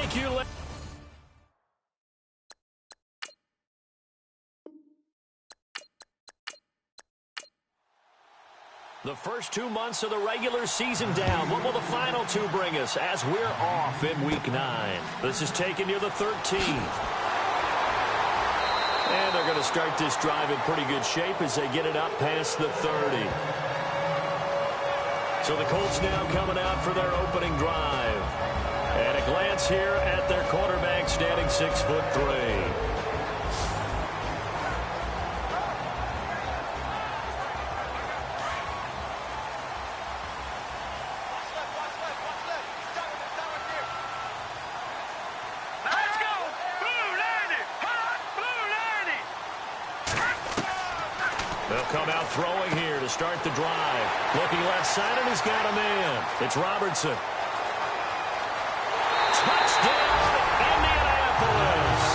Thank you. The first 2 months of the regular season down. What will the final 2 bring us as we're off in Week 9? This is taken near the 13th. And they're going to start this drive in pretty good shape as they get it up past the 30. So the Colts now coming out for their opening drive. And a glance here at their quarterback standing 6'3". They'll come out throwing here to start the drive. Looking left side, and he's got a man. It's Robertson. Touchdown, Indianapolis.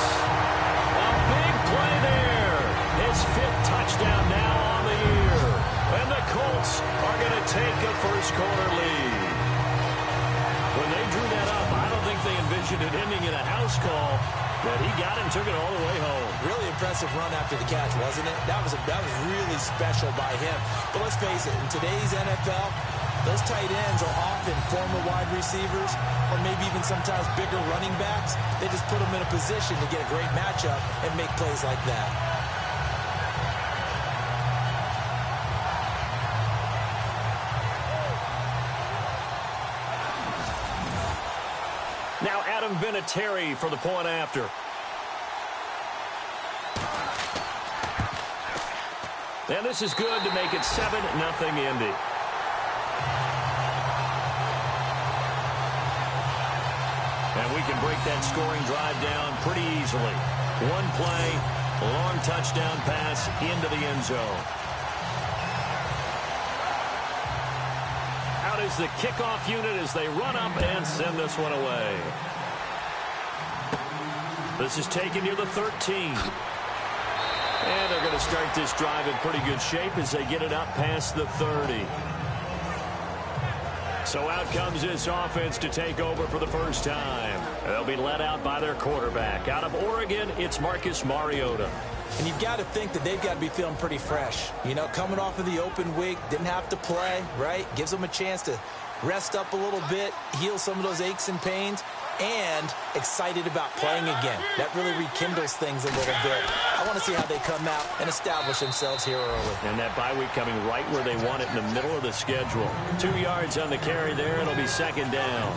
A big play there. His 5th touchdown now on the year. And the Colts are going to take a first-quarter lead. When they drew that up, I don't think they envisioned it ending in a house call. But he got it and took it all the way home. Really impressive run after the catch, wasn't it? That was really special by him. But let's face it, in today's NFL, those tight ends are often former wide receivers or maybe even sometimes bigger running backs. They just put them in a position to get a great matchup and make plays like that. Now Adam Vinatieri for the point after. And this is good to make it 7-0 Indy. And we can break that scoring drive down pretty easily. One play, a long touchdown pass into the end zone. Out is the kickoff unit as they run up and send this one away. This is taken near the 13. And they're going to start this drive in pretty good shape as they get it up past the 30. So out comes this offense to take over for the first time. They'll be led out by their quarterback. Out of Oregon, it's Marcus Mariota. And you've got to think that they've got to be feeling pretty fresh. You know, coming off of the open week, didn't have to play, right? Gives them a chance to rest up a little bit, heal some of those aches and pains, and excited about playing again. That really rekindles things a little bit. I want to see how they come out and establish themselves here early. And that bye week coming right where they want it in the middle of the schedule. 2 yards on the carry there. It'll be second down.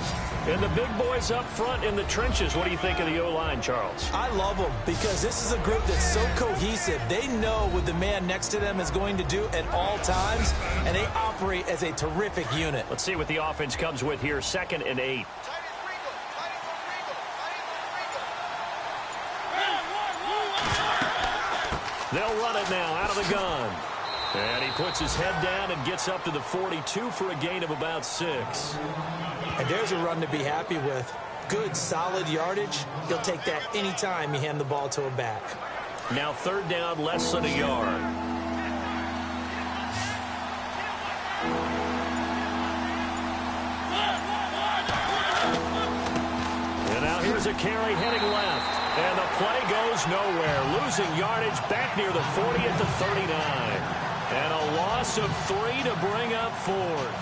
And the big boys up front in the trenches. What do you think of the O-line, Charles? I love them because this is a group that's so cohesive. They know what the man next to them is going to do at all times, and they operate as a terrific unit. Let's see what the offense comes with here. 2nd and 8. They'll run it now out of the gun. And he puts his head down and gets up to the 42 for a gain of about 6. And there's a run to be happy with. Good, solid yardage. He'll take that anytime you hand the ball to a back. Now 3rd down, less than a yard. And now here's a carry heading left. And the play goes nowhere. Losing yardage back near the 40 at the 39. And a loss of 3 to bring up 4th.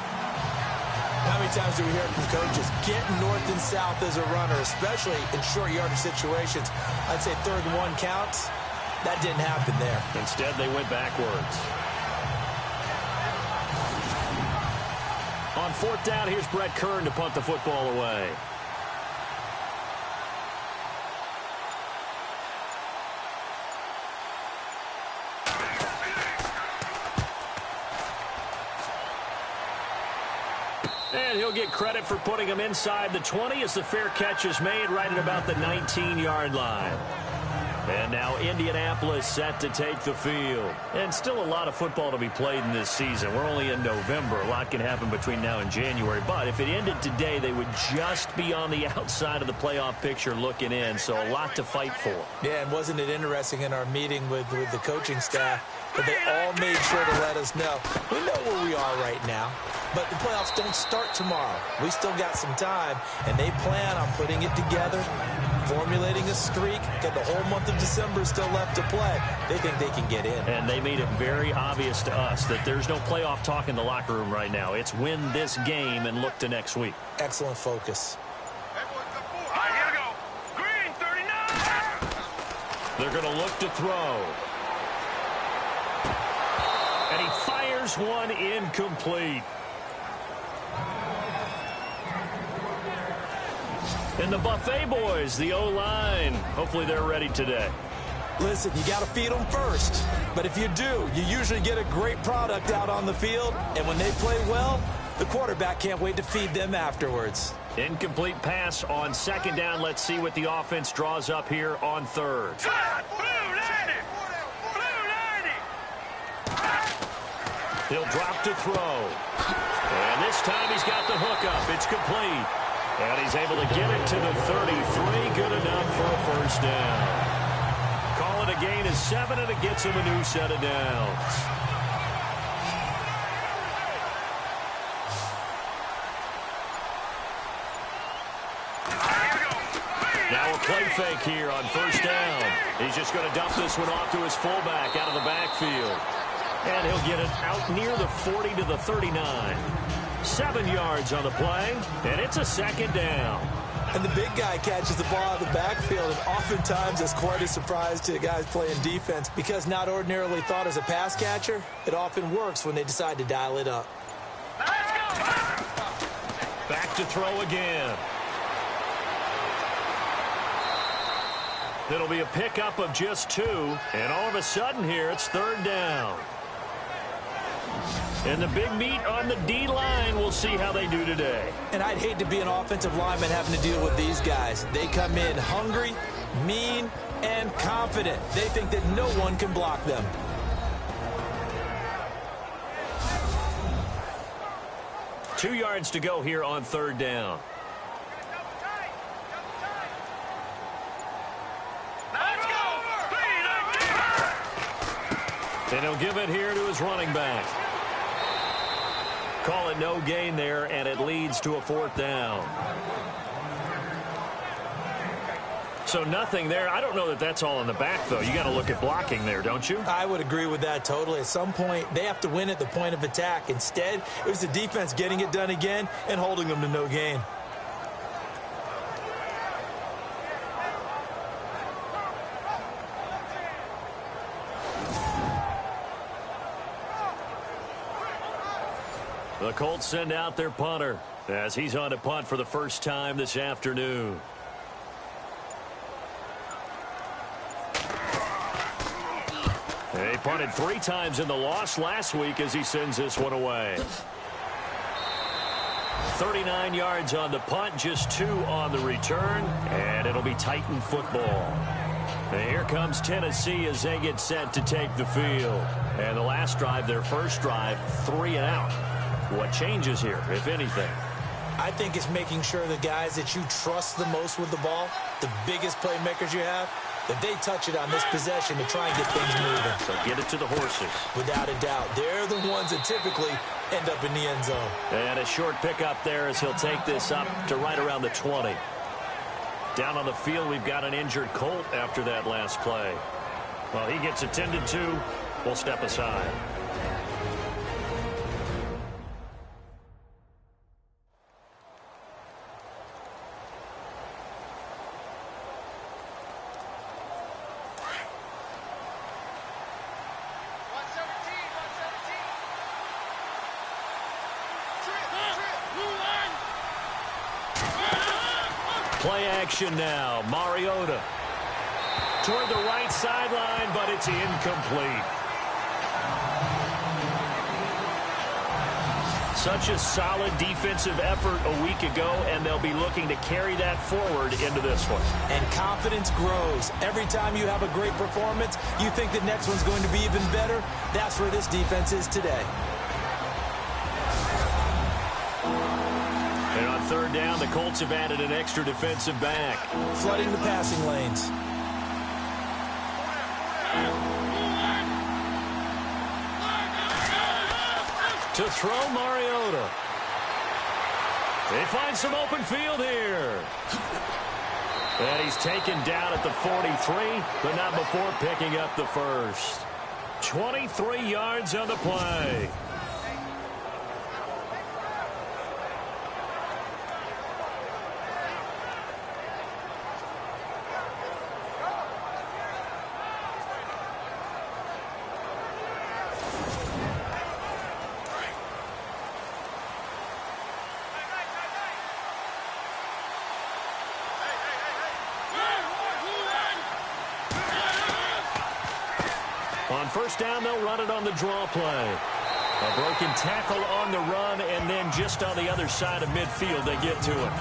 How many times do we hear from coaches getting north and south as a runner, especially in short yardage situations? I'd say 3rd and 1 counts. That didn't happen there. Instead, they went backwards. On 4th down, here's Brett Kern to punt the football away. And he'll get credit for putting him inside the 20 as the fair catch is made right at about the 19-yard line. And now Indianapolis set to take the field. And still a lot of football to be played in this season. We're only in November. A lot can happen between now and January. But if it ended today, they would just be on the outside of the playoff picture looking in. So a lot to fight for. Yeah, and wasn't it interesting in our meeting with the coaching staff that they all made sure to let us know. We know where we are right now, but the playoffs don't start tomorrow. We still got some time, and they plan on putting it together, formulating a streak. Got the whole month of December still left to play. They think they can get in. And they made it very obvious to us that there's no playoff talk in the locker room right now. It's win this game and look to next week. Excellent focus. All right, here we go. Green, 39. They're going to look to throw. And he fires one incomplete. And the Buffet boys, the O-line, hopefully they're ready today. Listen, you got to feed them first. But if you do, you usually get a great product out on the field. And when they play well, the quarterback can't wait to feed them afterwards. Incomplete pass on second down. Let's see what the offense draws up here on third. He'll drop to throw. And this time he's got the hookup. It's complete. And he's able to get it to the 33. Good enough for a first down. Call it a gain of 7, and it gets him a new set of downs. Now a play fake here on first down. He's just going to dump this one off to his fullback out of the backfield. And he'll get it out near the 40 to the 39. 7 yards on the play, and it's a second down. And the big guy catches the ball out of the backfield, and oftentimes it's quite a surprise to the guys playing defense because not ordinarily thought as a pass catcher, it often works when they decide to dial it up. Back to throw again. It'll be a pickup of just 2, and all of a sudden here it's third down. And the big meat on the D-line, we'll see how they do today. And I'd hate to be an offensive lineman having to deal with these guys. They come in hungry, mean, and confident. They think that no one can block them. Two yards to go here on third down. And he'll give it here to his running back. Call it no gain there, and it leads to a fourth down. So nothing there. I don't know that that's all in the back, though. You got to look at blocking there, don't you? I would agree with that totally. At some point, they have to win at the point of attack. Instead, it was the defense getting it done again and holding them to no gain. The Colts send out their punter as he's on to punt for the first time this afternoon. He punted 3 times in the loss last week as he sends this one away. 39 yards on the punt, just 2 on the return, and it'll be Titan football. And here comes Tennessee as they get set to take the field. And the last drive, their first drive, 3 and out. What changes here, if anything? I think it's making sure the guys that you trust the most with the ball, the biggest playmakers you have, that they touch it on this possession to try and get things moving. So get it to the horses. Without a doubt. They're the ones that typically end up in the end zone. And a short pickup there as he'll take this up to right around the 20. Down on the field, we've got an injured Colt after that last play. Well, he gets attended to. We'll step aside. Play action now. Mariota toward the right sideline, but it's incomplete. Such a solid defensive effort a week ago, and they'll be looking to carry that forward into this one. And confidence grows. Every time you have a great performance, you think the next one's going to be even better. That's where this defense is today. And on third down, the Colts have added an extra defensive back. Flooding the passing lanes. To throw Mariota. They find some open field here. And he's taken down at the 43, but not before picking up the first. 23 yards on the play. On first down, they'll run it on the draw play. A broken tackle on the run, and then just on the other side of midfield, they get to it.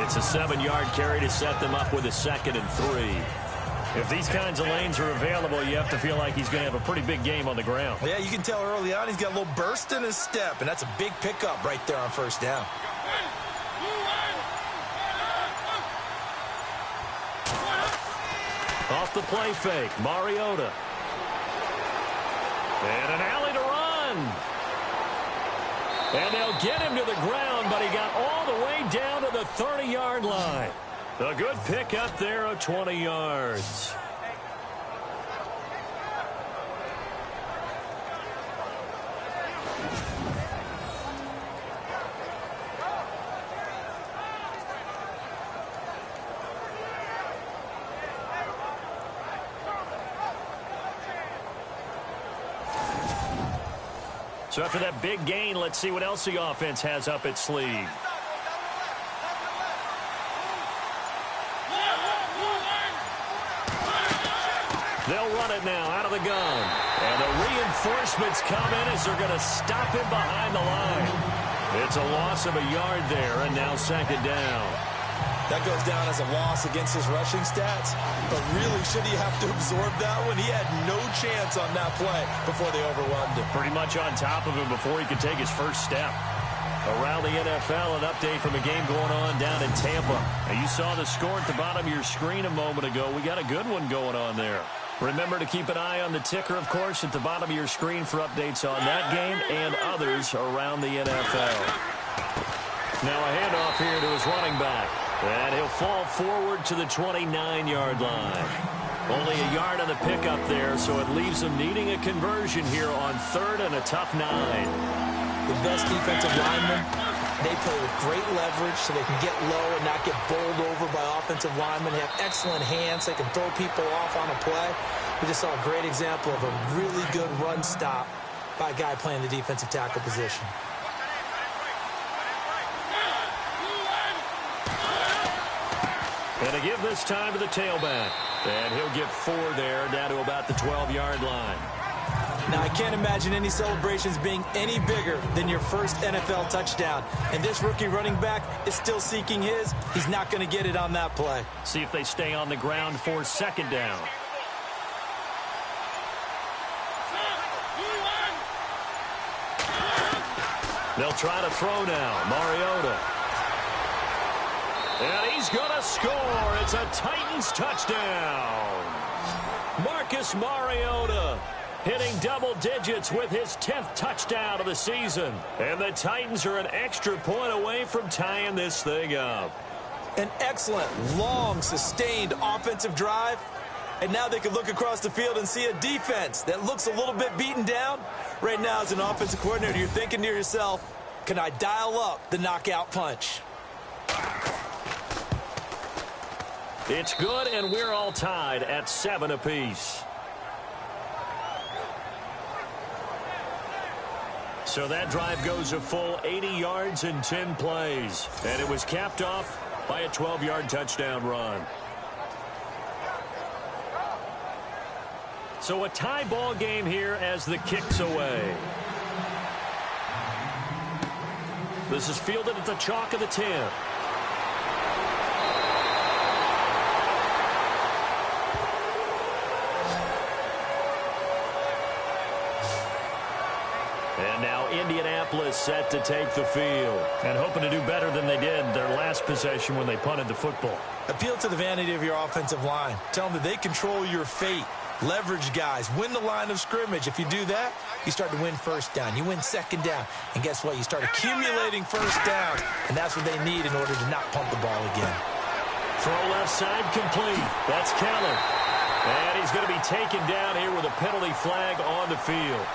It's a 7-yard carry to set them up with a 2nd and 3. If these kinds of lanes are available, you have to feel like he's going to have a pretty big game on the ground. Yeah, you can tell early on he's got a little burst in his step, and that's a big pickup right there on first down. Off the play fake, Mariota. And an alley to run. And they'll get him to the ground, but he got all the way down to the 30-yard line. A good pick up there of 20 yards. So after that big gain, let's see what else the offense has up its sleeve. They'll run it now out of the gun. And the reinforcements come in as they're going to stop him behind the line. It's a loss of a yard there, and now 2nd down. That goes down as a loss against his rushing stats. But really, should he have to absorb that one? He had no chance on that play before they overwhelmed him. Pretty much on top of him before he could take his first step. Around the NFL, an update from the game going on down in Tampa. And you saw the score at the bottom of your screen a moment ago. We got a good one going on there. Remember to keep an eye on the ticker, of course, at the bottom of your screen for updates on that game and others around the NFL. Now a handoff here to his running back. And he'll fall forward to the 29-yard line. Only a yard on the pickup there, so it leaves him needing a conversion here on 3rd and a tough 9. The best defensive linemen, they play with great leverage so they can get low and not get bowled over by offensive linemen. They have excellent hands. They can throw people off on a play. We just saw a great example of a really good run stop by a guy playing the defensive tackle position. And to give this time to the tailback. And he'll get 4 there, down to about the 12-yard line. Now, I can't imagine any celebrations being any bigger than your first NFL touchdown. And this rookie running back is still seeking his. He's not going to get it on that play. See if they stay on the ground for 2nd down. They'll try to throw now. Mariota. And he's going to score. It's a Titans touchdown. Marcus Mariota hitting double digits with his 10th touchdown of the season. And the Titans are an extra point away from tying this thing up. An excellent, long, sustained offensive drive. And now they can look across the field and see a defense that looks a little bit beaten down. Right now, as an offensive coordinator, you're thinking to yourself, can I dial up the knockout punch? It's good, and we're all tied at 7 apiece. So that drive goes a full 80 yards in 10 plays. And it was capped off by a 12-yard touchdown run. So a tie ball game here as the kick's away. This is fielded at the chalk of the 10. And now Indianapolis set to take the field. And hoping to do better than they did their last possession when they punted the football. Appeal to the vanity of your offensive line. Tell them that they control your fate. Leverage guys. Win the line of scrimmage. If you do that, you start to win first down. You win second down. And guess what? You start accumulating first downs. And that's what they need in order to not punt the ball again. Throw left side complete. That's Keller. And he's going to be taken down here with a penalty flag on the field.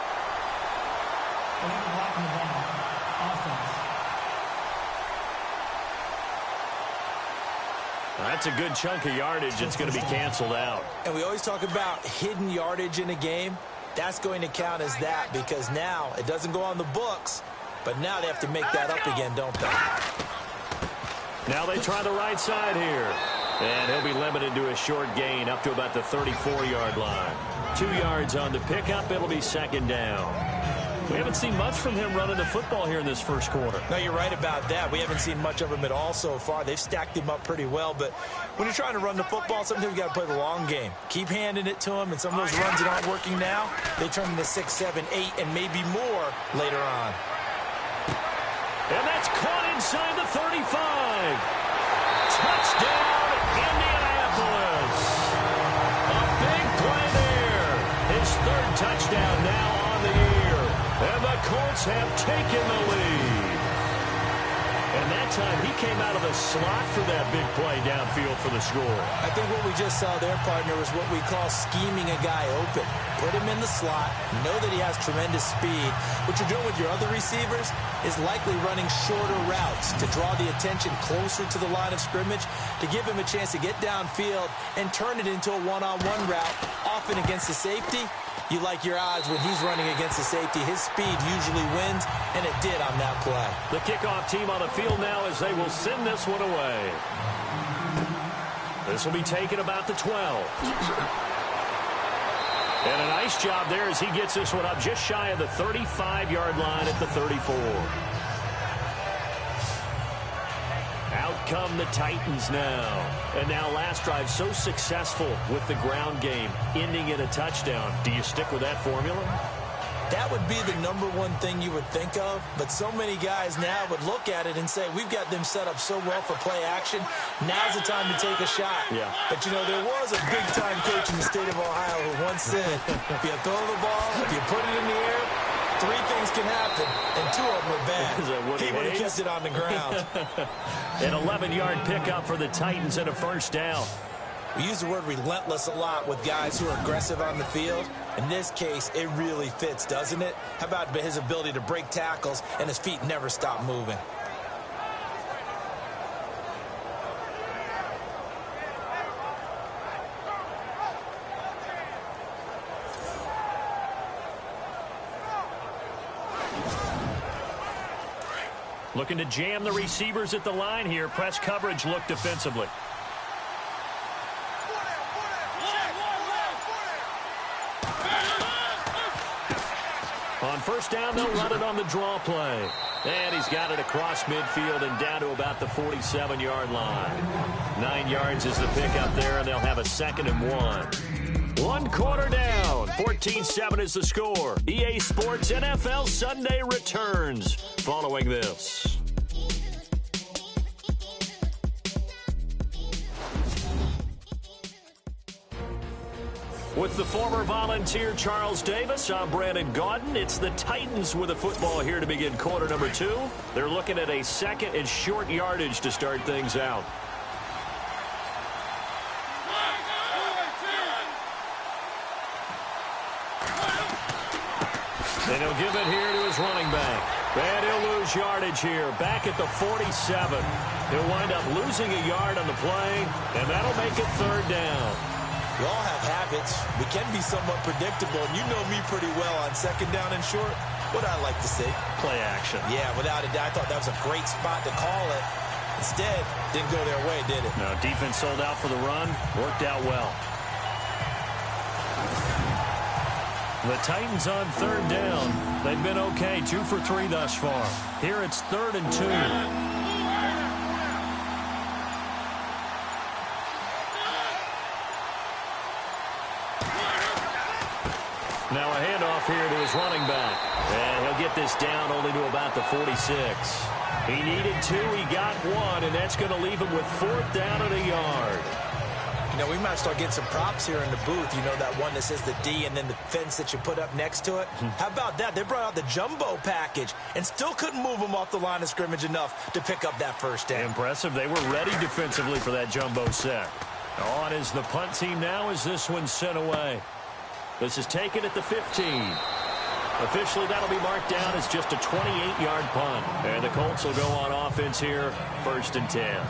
That's a good chunk of yardage. It's going to be canceled out. And we always talk about hidden yardage in a game. That's going to count as that because now it doesn't go on the books, but now they have to make that up again, don't they? Now they try the right side here. And he'll be limited to a short gain up to about the 34-yard line. 2 yards on the pickup. It'll be second down. We haven't seen much from him running the football here in this first quarter. No, you're right about that. We haven't seen much of him at all so far. They've stacked him up pretty well, but when you're trying to run the football, sometimes you got to play the long game. Keep handing it to him, and some of those runs that aren't working now, they turn into 6, 7, 8, and maybe more later on. And that's caught inside the 35. Touchdown, Indianapolis. A big play there. His 3rd touchdown now on the year. And the Colts have taken the lead. And that time he came out of the slot for that big play downfield for the score. I think what we just saw there, partner, is what we call scheming a guy open. Put him in the slot, know that he has tremendous speed. What you're doing with your other receivers is likely running shorter routes to draw the attention closer to the line of scrimmage, to give him a chance to get downfield and turn it into a one-on-one route, often against the safety. You like your odds when he's running against the safety. His speed usually wins, and it did on that play. The kickoff team on the field now as they will send this one away. This will be taken about the 12. And a nice job there as he gets this one up just shy of the 35-yard line at the 34. Out come the Titans now. And now last drive so successful with the ground game, ending in a touchdown. Do you stick with that formula? That would be the #1 thing you would think of, but so many guys now would look at it and say, we've got them set up so well for play action, now's the time to take a shot. Yeah. But, you know, there was a big-time coach in the state of Ohio who once said, if you throw the ball, if you put it in the air, 3 things can happen, and 2 of them are bad. He would have kept it on the ground. An 11-yard pickup for the Titans and a first down. We use the word relentless a lot with guys who are aggressive on the field. In this case, it really fits, doesn't it? How about his ability to break tackles and his feet never stop moving? Looking to jam the receivers at the line here. Press coverage look defensively. On first down, they'll run it on the draw play. And he's got it across midfield and down to about the 47-yard line. 9 yards is the pickup there, and they'll have a 2nd and 1. 1 quarter down. 14-7 is the score. EA Sports NFL Sunday returns following this. With the former Volunteer Charles Davis, I'm Brandon Gaudin. It's the Titans with the football here to begin quarter number 2. They're looking at a 2nd and short yardage to start things out. And he'll give it here to his running back. And he'll lose yardage here, back at the 47. He'll wind up losing a yard on the play, and that'll make it 3rd down. We all have habits. We can be somewhat predictable, and you know me pretty well on 2nd down and short. What I like to see? Play action. Yeah, without a doubt. I thought that was a great spot to call it. Instead, didn't go their way, did it? No, defense sold out for the run. Worked out well. The Titans on third down. They've been okay, 2 for 3 thus far. Here it's 3rd and 2. Now a handoff here to his running back. And he'll get this down only to about the 46. He needed 2, he got 1, and that's going to leave him with 4th down and a yard. You know, we might start getting some props here in the booth. You know, that one that says the D and then the fence that you put up next to it. How about that? They brought out the jumbo package and still couldn't move them off the line of scrimmage enough to pick up that first down. Impressive. They were ready defensively for that jumbo set. On is the punt team now as this one's sent away. This is taken at the 15. Officially, that'll be marked down as just a 28-yard punt. And the Colts will go on offense here, 1st and 10.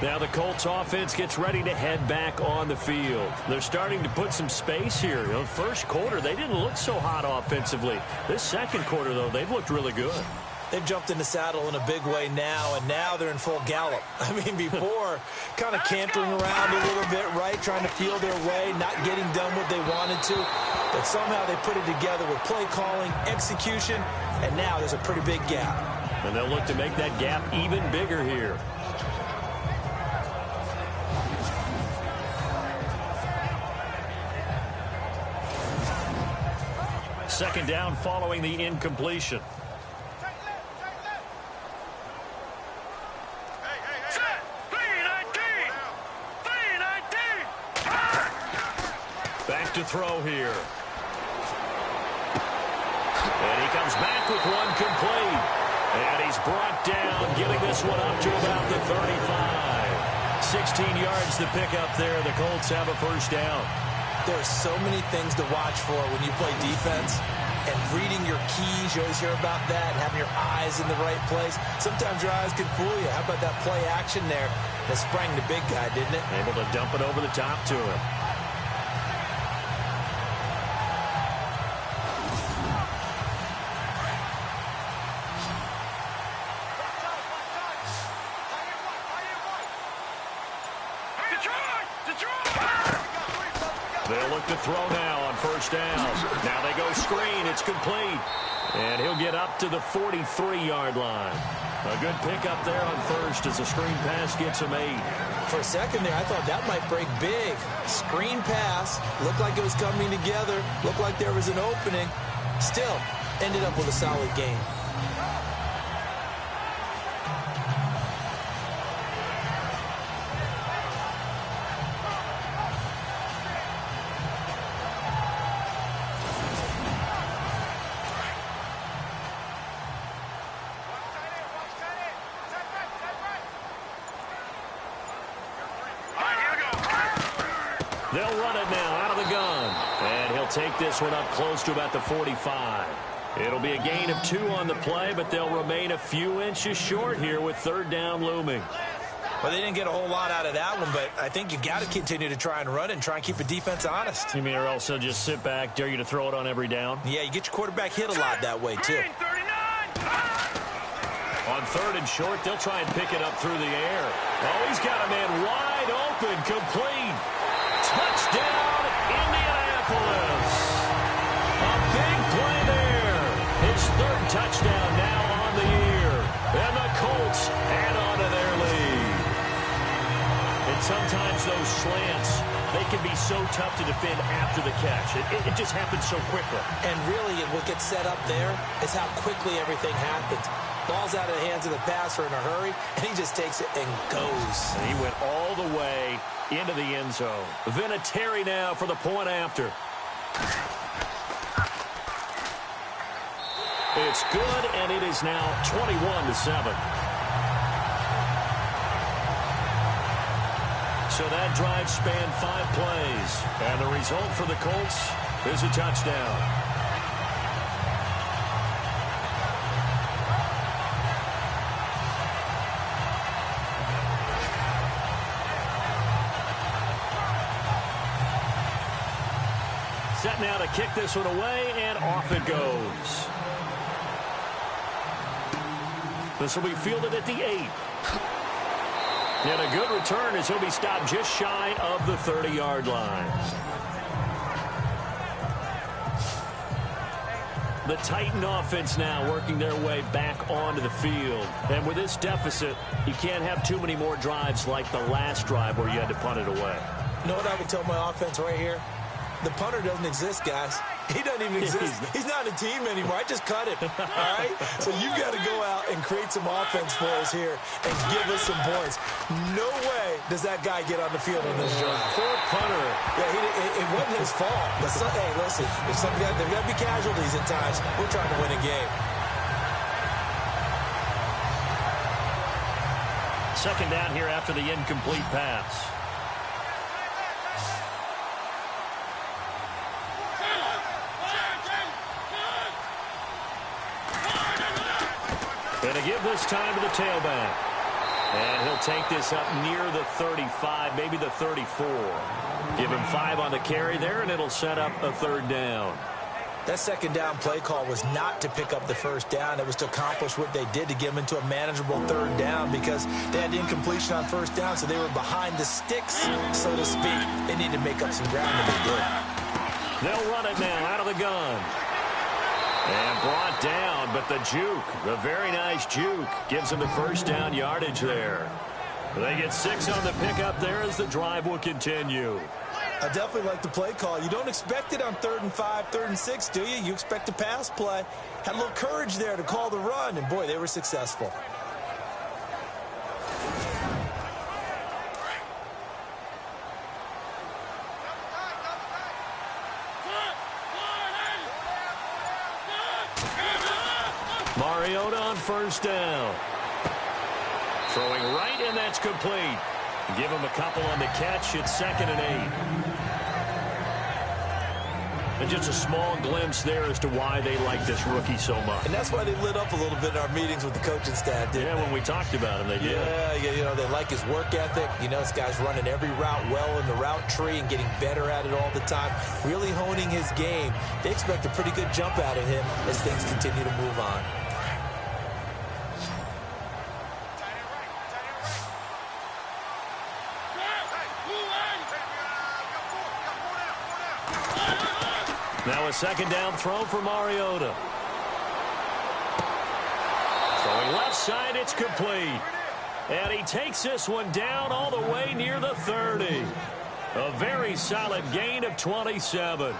Now the Colts offense gets ready to head back on the field. They're starting to put some space here. You know, first quarter, they didn't look so hot offensively. This second quarter, though, they've looked really good. They've jumped in the saddle in a big way now, and now they're in full gallop. I mean, before, kind of cantering around a little bit, right, trying to feel their way, not getting done what they wanted to. But somehow they put it together with play calling, execution, and now there's a pretty big gap. And they'll look to make that gap even bigger here. Second down following the incompletion. Back to throw here. And he comes back with one complete. And he's brought down, getting this one up to about the 35. 16 yards to pick up there. The Colts have a first down. There are so many things to watch for when you play defense, and reading your keys, you always hear about that, and having your eyes in the right place. Sometimes your eyes can fool you. How about that play action there that sprang the big guy, didn't it? Able to dump it over the top to him. They'll look to throw now on first down. Now they go screen. It's complete. And he'll get up to the 43-yard line. A good pickup there on first as the screen pass gets him 8. For a second there, I thought that might break big. Screen pass. Looked like it was coming together. Looked like there was an opening. Still, ended up with a solid game. They'll run it now out of the gun. And he'll take this one up close to about the 45. It'll be a gain of 2 on the play, but they'll remain a few inches short here with third down looming. Well, they didn't get a whole lot out of that one, but I think you got to continue to try and run and try and keep the defense honest. You mean or else they'll just sit back, dare you to throw it on every down? Yeah, you get your quarterback hit a lot that way, too. On third and short, they'll try and pick it up through the air. Oh, he's got a man wide open, complete. Touchdown, Indianapolis. A big play there. His 3rd touchdown now on the year. And the Colts add on to their lead. And sometimes those slants, they can be so tough to defend after the catch. It just happens so quickly. And really, what gets set up there is how quickly everything happens. Ball's out of the hands of the passer in a hurry, and he just takes it and goes. And he went all the way into the end zone. Vinatieri now for the point after. It's good, and it is now 21-7. So that drive spanned 5 plays. And the result for the Colts is a touchdown. Set now to kick this one away, and off it goes. This will be fielded at the 8. And a good return as he'll be stopped just shy of the 30-yard line. The Titan offense now working their way back onto the field. And with this deficit, you can't have too many more drives like the last drive where you had to punt it away. You know what I would tell my offense right here? The punter doesn't exist, guys. He doesn't even exist. He's not a team anymore. I just cut him, all right? So you've got to go out and create some offense for us here and give us some points. No way does that guy get on the field on this drive. Poor punter. Yeah, it wasn't his fault. But hey, listen, there's got to be casualties at times. We're trying to win a game. Second down here after the incomplete pass. Going to give this time to the tailback. And he'll take this up near the 35, maybe the 34. Give him 5 on the carry there, and it'll set up a third down. That second down play call was not to pick up the first down. It was to accomplish what they did, to get them into a manageable third down, because they had the incompletion on first down, so they were behind the sticks, so to speak. They needed to make up some ground, and they did. They'll run it now out of the gun. And brought down, but the juke, the very nice juke, gives them the first down yardage there. They get 6 on the pickup there as the drive will continue. I definitely like the play call. You don't expect it on 3rd and 5, 3rd and 6, do you? You expect a pass play. Had a little courage there to call the run, and boy, they were successful. Mariota on first down. Throwing right, and that's complete. Give him a couple on the catch. It's 2nd and 8. And just a small glimpse there as to why they like this rookie so much. And that's why they lit up a little bit in our meetings with the coaching staff, didn't they? When we talked about him, they did. Yeah, you know, they like his work ethic. You know, this guy's running every route well in the route tree and getting better at it all the time, really honing his game. They expect a pretty good jump out of him as things continue to move on. Now a second down throw for Mariota. Throwing left side, it's complete. And he takes this one down all the way near the 30. A very solid gain of 27.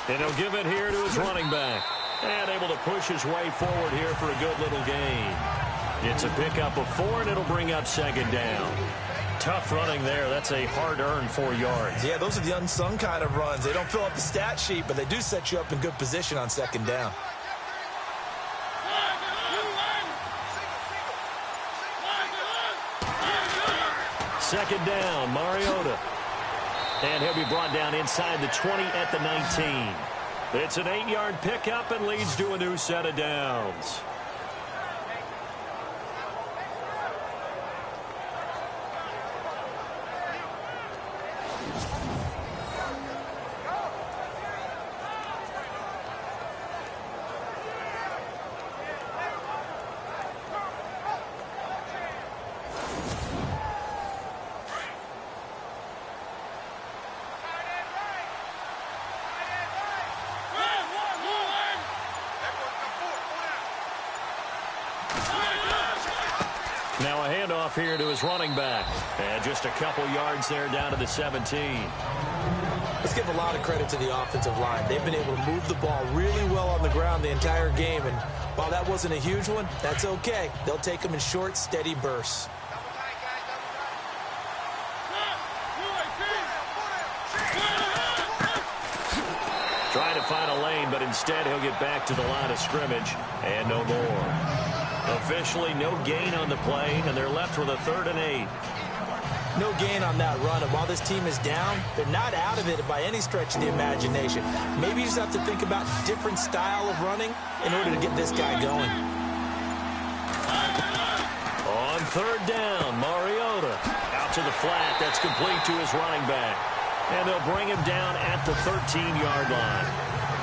And he'll give it here to his running back. And able to push his way forward here for a good little gain. It's a pickup of 4, and it'll bring up 2nd down. Tough running there. That's a hard-earned 4 yards. Yeah, those are the unsung kind of runs. They don't fill up the stat sheet, but they do set you up in good position on 2nd down. Second down, Mariota. And he'll be brought down inside the 20 at the 19. It's an 8-yard pickup and leads to a new set of downs. Now a handoff here to his running back. And just a couple yards there down to the 17. Let's give a lot of credit to the offensive line. They've been able to move the ball really well on the ground the entire game. And while that wasn't a huge one, that's okay. They'll take them in short, steady bursts. Trying to find a lane, but instead he'll get back to the line of scrimmage. And no more. Officially no gain on the play, and they're left with a 3rd and 8. No gain on that run, and while this team is down, they're not out of it by any stretch of the imagination. Maybe you just have to think about a different style of running in order to get this guy going. On third down, Mariota out to the flat. That's complete to his running back. And they'll bring him down at the 13-yard line.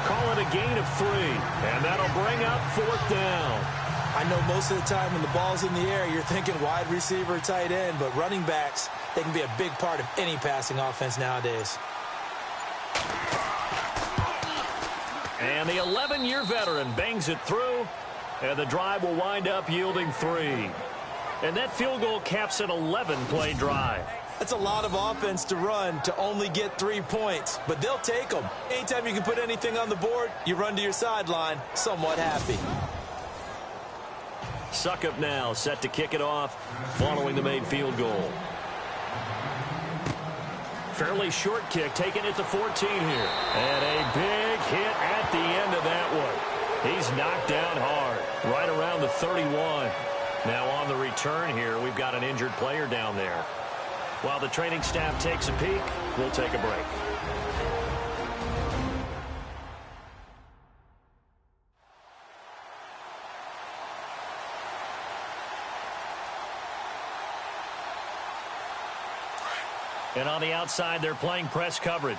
Call it a gain of 3, and that'll bring up fourth down. I know most of the time when the ball's in the air, you're thinking wide receiver, tight end, but running backs, they can be a big part of any passing offense nowadays. And the 11-year veteran bangs it through, and the drive will wind up yielding 3. And that field goal caps an 11-play drive. That's a lot of offense to run to only get 3 points, but they'll take them. Anytime you can put anything on the board, you run to your sideline somewhat happy. Suckup now set to kick it off following the made field goal. Fairly short kick taken at the 14 here. And a big hit at the end of that one. He's knocked down hard right around the 31. Now on the return here, we've got an injured player down there. While the training staff takes a peek, we'll take a break. And on the outside, they're playing press coverage.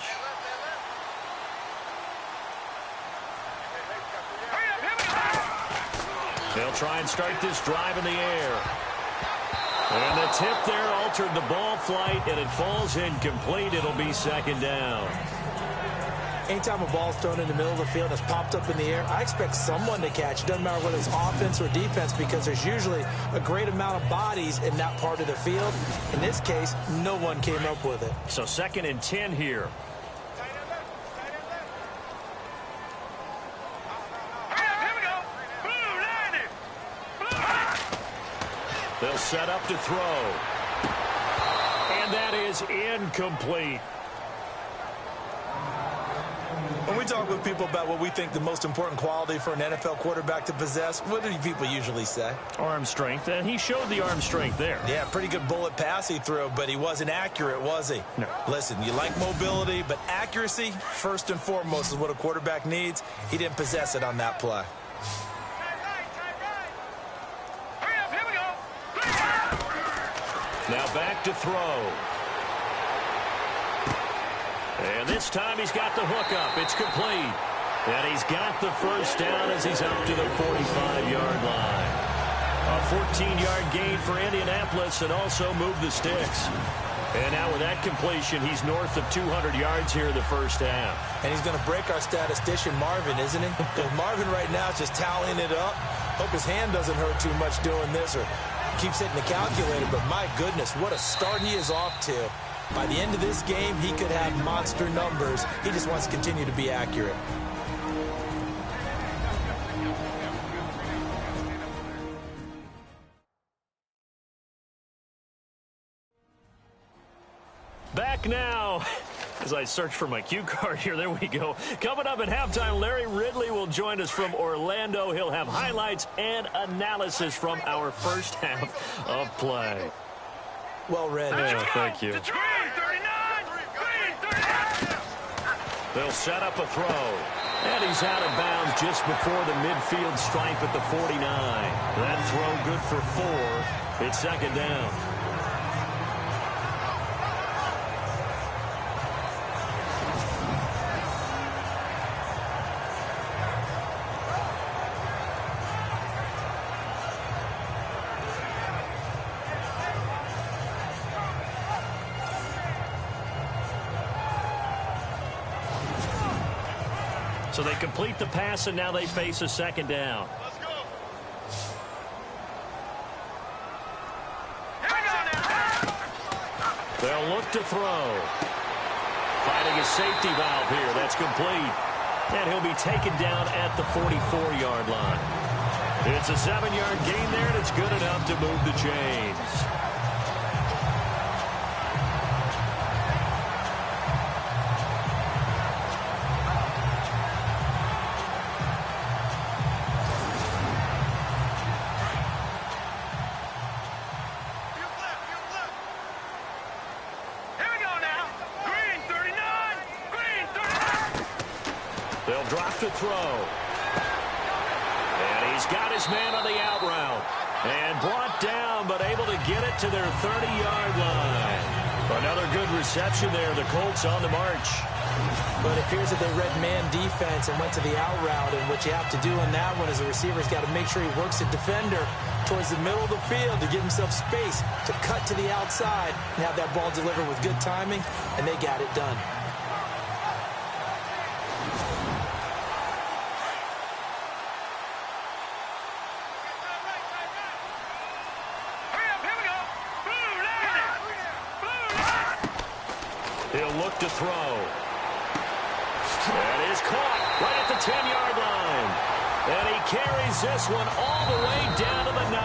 They'll try and start this drive in the air. And the tip there altered the ball flight, and it falls incomplete. It'll be second down. Anytime a ball's thrown in the middle of the field and it's popped up in the air, I expect someone to catch. It doesn't matter whether it's offense or defense, because there's usually a great amount of bodies in that part of the field. In this case, no one came up with it. So 2nd and 10 here. They'll set up to throw. And that is incomplete. When we talk with people about what we think the most important quality for an NFL quarterback to possess, what do people usually say? Arm strength, and he showed the arm strength there. Yeah, pretty good bullet pass he threw, but he wasn't accurate, was he? No. Listen, you like mobility, but accuracy, first and foremost, is what a quarterback needs. He didn't possess it on that play. Now back to throw. And this time he's got the hook up. It's complete. And he's got the first down as he's up to the 45-yard line. A 14-yard gain for Indianapolis, and also moved the sticks. And now with that completion, he's north of 200 yards here in the first half. And he's going to break our statistician, Marvin, isn't he? Because Marvin right now is just tallying it up. Hope his hand doesn't hurt too much doing this or keeps hitting the calculator. But my goodness, what a start he is off to. By the end of this game, he could have monster numbers. He just wants to continue to be accurate. Back now. As I search for my cue card here, there we go. Coming up at halftime, Larry Ridley will join us from Orlando. He'll have highlights and analysis from our first half of play. Well read. Yeah, thank you. They'll set up a throw. And he's out of bounds just before the midfield stripe at the 49. That throw good for 4. It's second down. So they complete the pass, and now they face a second down. Let's go. They'll look to throw. Finding a safety valve here. That's complete. And he'll be taken down at the 44-yard line. It's a 7-yard gain there, and it's good enough to move the chains. They'll drop to throw. And he's got his man on the out route. And brought down, but able to get it to their 30-yard line. Another good reception there. The Colts on the march. But it appears that they read man defense and went to the out route. And what you have to do on that one is the receiver's got to make sure he works the defender towards the middle of the field to give himself space to cut to the outside and have that ball delivered with good timing. And they got it done. He'll look to throw. That is caught right at the 10-yard line. And he carries this one all the way down to the 9.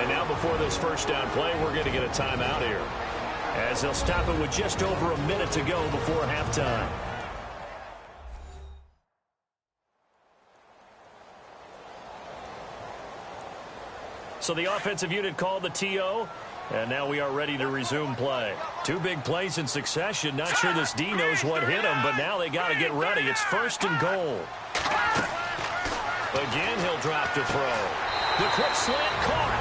And now before this first down play, we're going to get a timeout here, as they'll stop it with just over a minute to go before halftime. So the offensive unit called the TO. And now we are ready to resume play. Two big plays in succession. Not sure this D knows what hit him, but now they got to get ready. It's 1st and goal. Again, he'll drop to throw. The quick slant caught.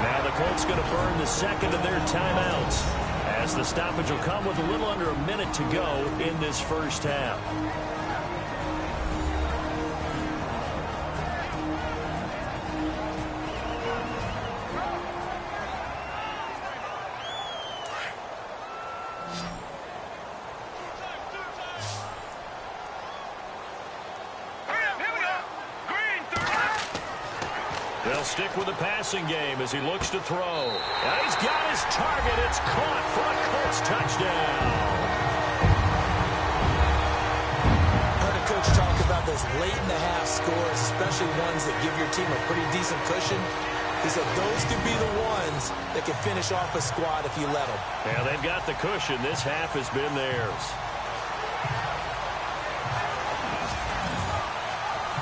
Now the Colts going to burn the second of their timeouts, as the stoppage will come with a little under a minute to go in this first half. They'll stick with the passing game as he looks to throw. And he's got his target. It's caught for a Colts touchdown. Heard a coach talk about those late-in-the-half scores, especially ones that give your team a pretty decent cushion. He said those could be the ones that can finish off a squad if you let them. Yeah, they've got the cushion. This half has been theirs.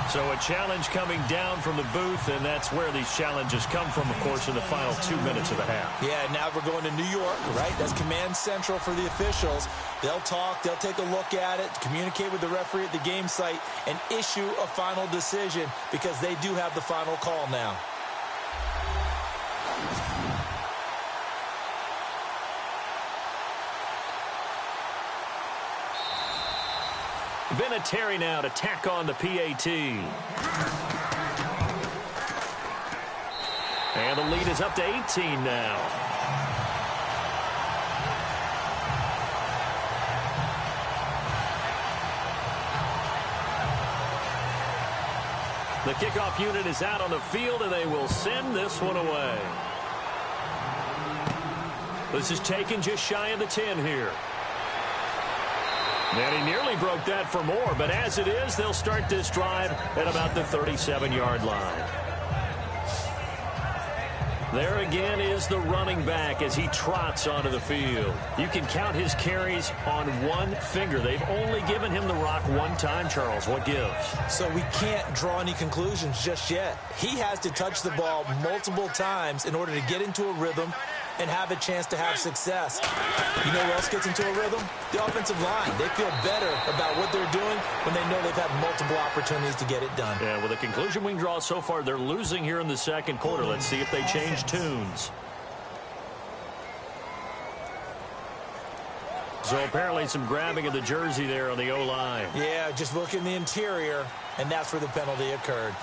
So a challenge coming down from the booth, and that's where these challenges come from, of course, in the final 2 minutes of the half. Yeah, now we're going to New York, right? That's command central for the officials. They'll talk, they'll take a look at it, communicate with the referee at the game site, and issue a final decision, because they do have the final call now. Vinatieri now to tack on the PAT. And the lead is up to 18 now. The kickoff unit is out on the field, and they will send this one away. This is taken just shy of the 10 here. And he nearly broke that for more, but as it is, they'll start this drive at about the 37-yard line. There again is the running back as he trots onto the field. You can count his carries on one finger. They've only given him the rock one time, Charles. What gives? So we can't draw any conclusions just yet. He has to touch the ball multiple times in order to get into a rhythm and have a chance to have success. You know who else gets into a rhythm? The offensive line. They feel better about what they're doing when they know they've had multiple opportunities to get it done. Yeah, well, the conclusion we can draw so far, they're losing here in the second quarter. Let's see if they change tunes. So apparently some grabbing of the jersey there on the O-line. Yeah, just look in the interior, and that's where the penalty occurred.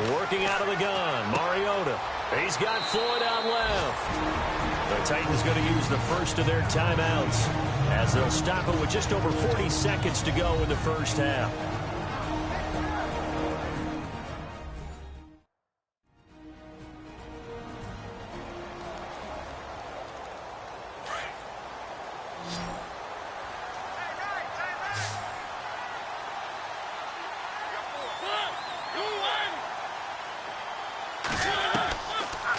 Working out of the gun, Mariota. He's got Floyd out left. The Titans going to use the first of their timeouts, as they'll stop it with just over 40 seconds to go in the first half.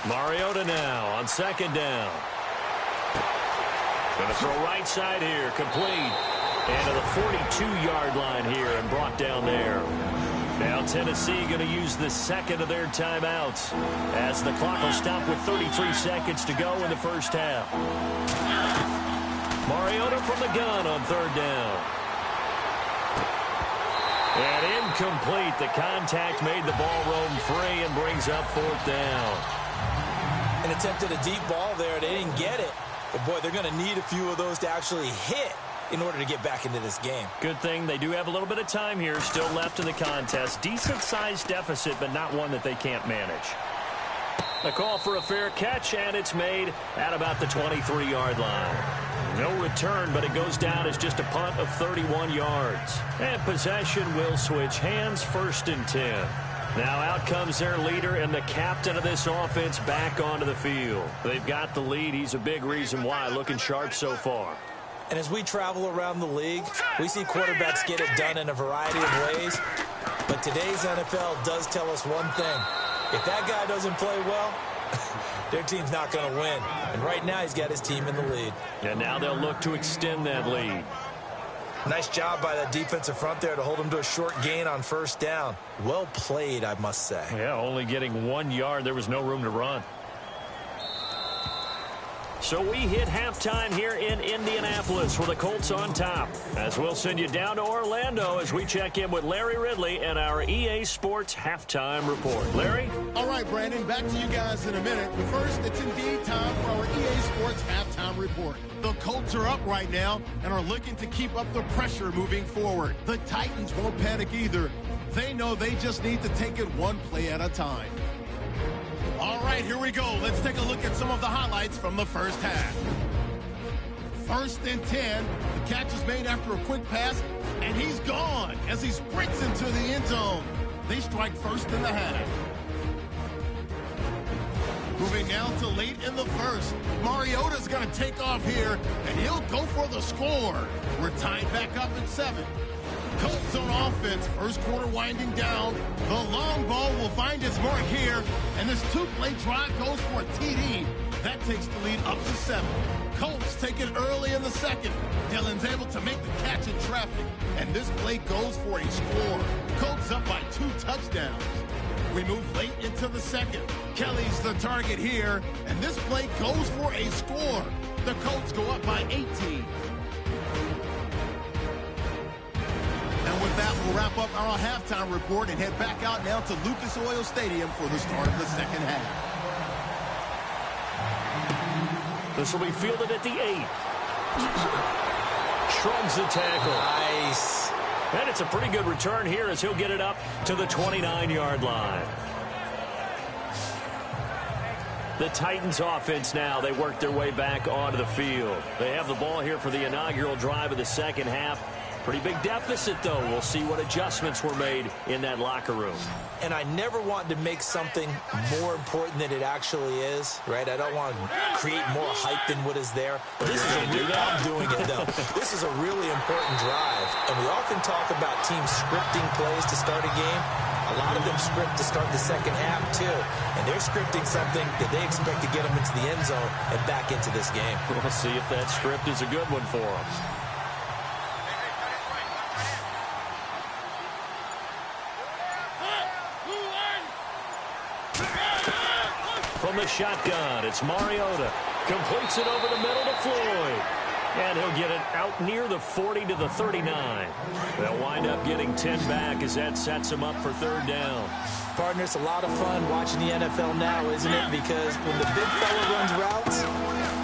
Mariota now on second down. Going to throw right side here, complete. And to the 42-yard line here and brought down there. Now Tennessee going to use the second of their timeouts, as the clock will stop with 33 seconds to go in the first half. Mariota from the gun on third down. And incomplete. The contact made the ball roam free and brings up 4th down. And attempted a deep ball there. They didn't get it. But, boy, they're going to need a few of those to actually hit in order to get back into this game. Good thing they do have a little bit of time here still left in the contest. Decent-sized deficit, but not one that they can't manage. A call for a fair catch, and it's made at about the 23-yard line. No return, but it goes down as just a punt of 31 yards. And possession will switch hands, 1st and 10. Now out comes their leader and the captain of this offense back onto the field. They've got the lead. He's a big reason why, looking sharp so far. And as we travel around the league, we see quarterbacks get it done in a variety of ways. But today's NFL does tell us one thing. If that guy doesn't play well, their team's not going to win. And right now he's got his team in the lead. And now they'll look to extend that lead. Nice job by that defensive front there to hold him to a short gain on 1st down. Well played, I must say. Yeah, only getting 1 yard. There was no room to run. So we hit halftime here in Indianapolis with the Colts on top. As we'll send you down to Orlando as we check in with Larry Ridley and our EA Sports Halftime Report. Larry? All right, Brandon, back to you guys in a minute. But first, it's indeed time for our EA Sports Halftime Report. The Colts are up right now and are looking to keep up the pressure moving forward. The Titans won't panic either. They know they just need to take it one play at a time. All right, here we go. Let's take a look at some of the highlights from the first half. 1st and 10. The catch is made after a quick pass, and he's gone as he sprints into the end zone. They strike first in the half. Moving down to late in the first. Mariota's going to take off here, and he'll go for the score. We're tied back up at 7. Colts on offense, first quarter winding down. The long ball will find its mark here, and this 2-play drive goes for a TD. That takes the lead up to 7. Colts take it early in the second. Dillon's able to make the catch in traffic, and this play goes for a score. Colts up by 2 touchdowns. We move late into the second. Kelly's the target here, and this play goes for a score. The Colts go up by 18. And with that, we'll wrap up our halftime report and head back out now to Lucas Oil Stadium for the start of the second half. This will be fielded at the 8. Shrugs the tackle. Nice. And it's a pretty good return here as he'll get it up to the 29-yard line. The Titans offense now, they work their way back onto the field. They have the ball here for the inaugural drive of the second half. Pretty big deficit, though. We'll see what adjustments were made in that locker room. And I never want to make something more important than it actually is, right? I don't want to create more hype than what is there. But this is I'm doing it, though. This is a really important drive. And we often talk about teams scripting plays to start a game. A lot of them script to start the second half, too. And they're scripting something that they expect to get them into the end zone and back into this game. We'll see if that script is a good one for them. From the shotgun, it's Mariota. Completes it over the middle to Floyd. And he'll get it out near the 40 to the 39. They'll wind up getting 10 back as that sets them up for 3rd down. Partner, it's a lot of fun watching the NFL now, isn't it? Because when the big fella runs routes,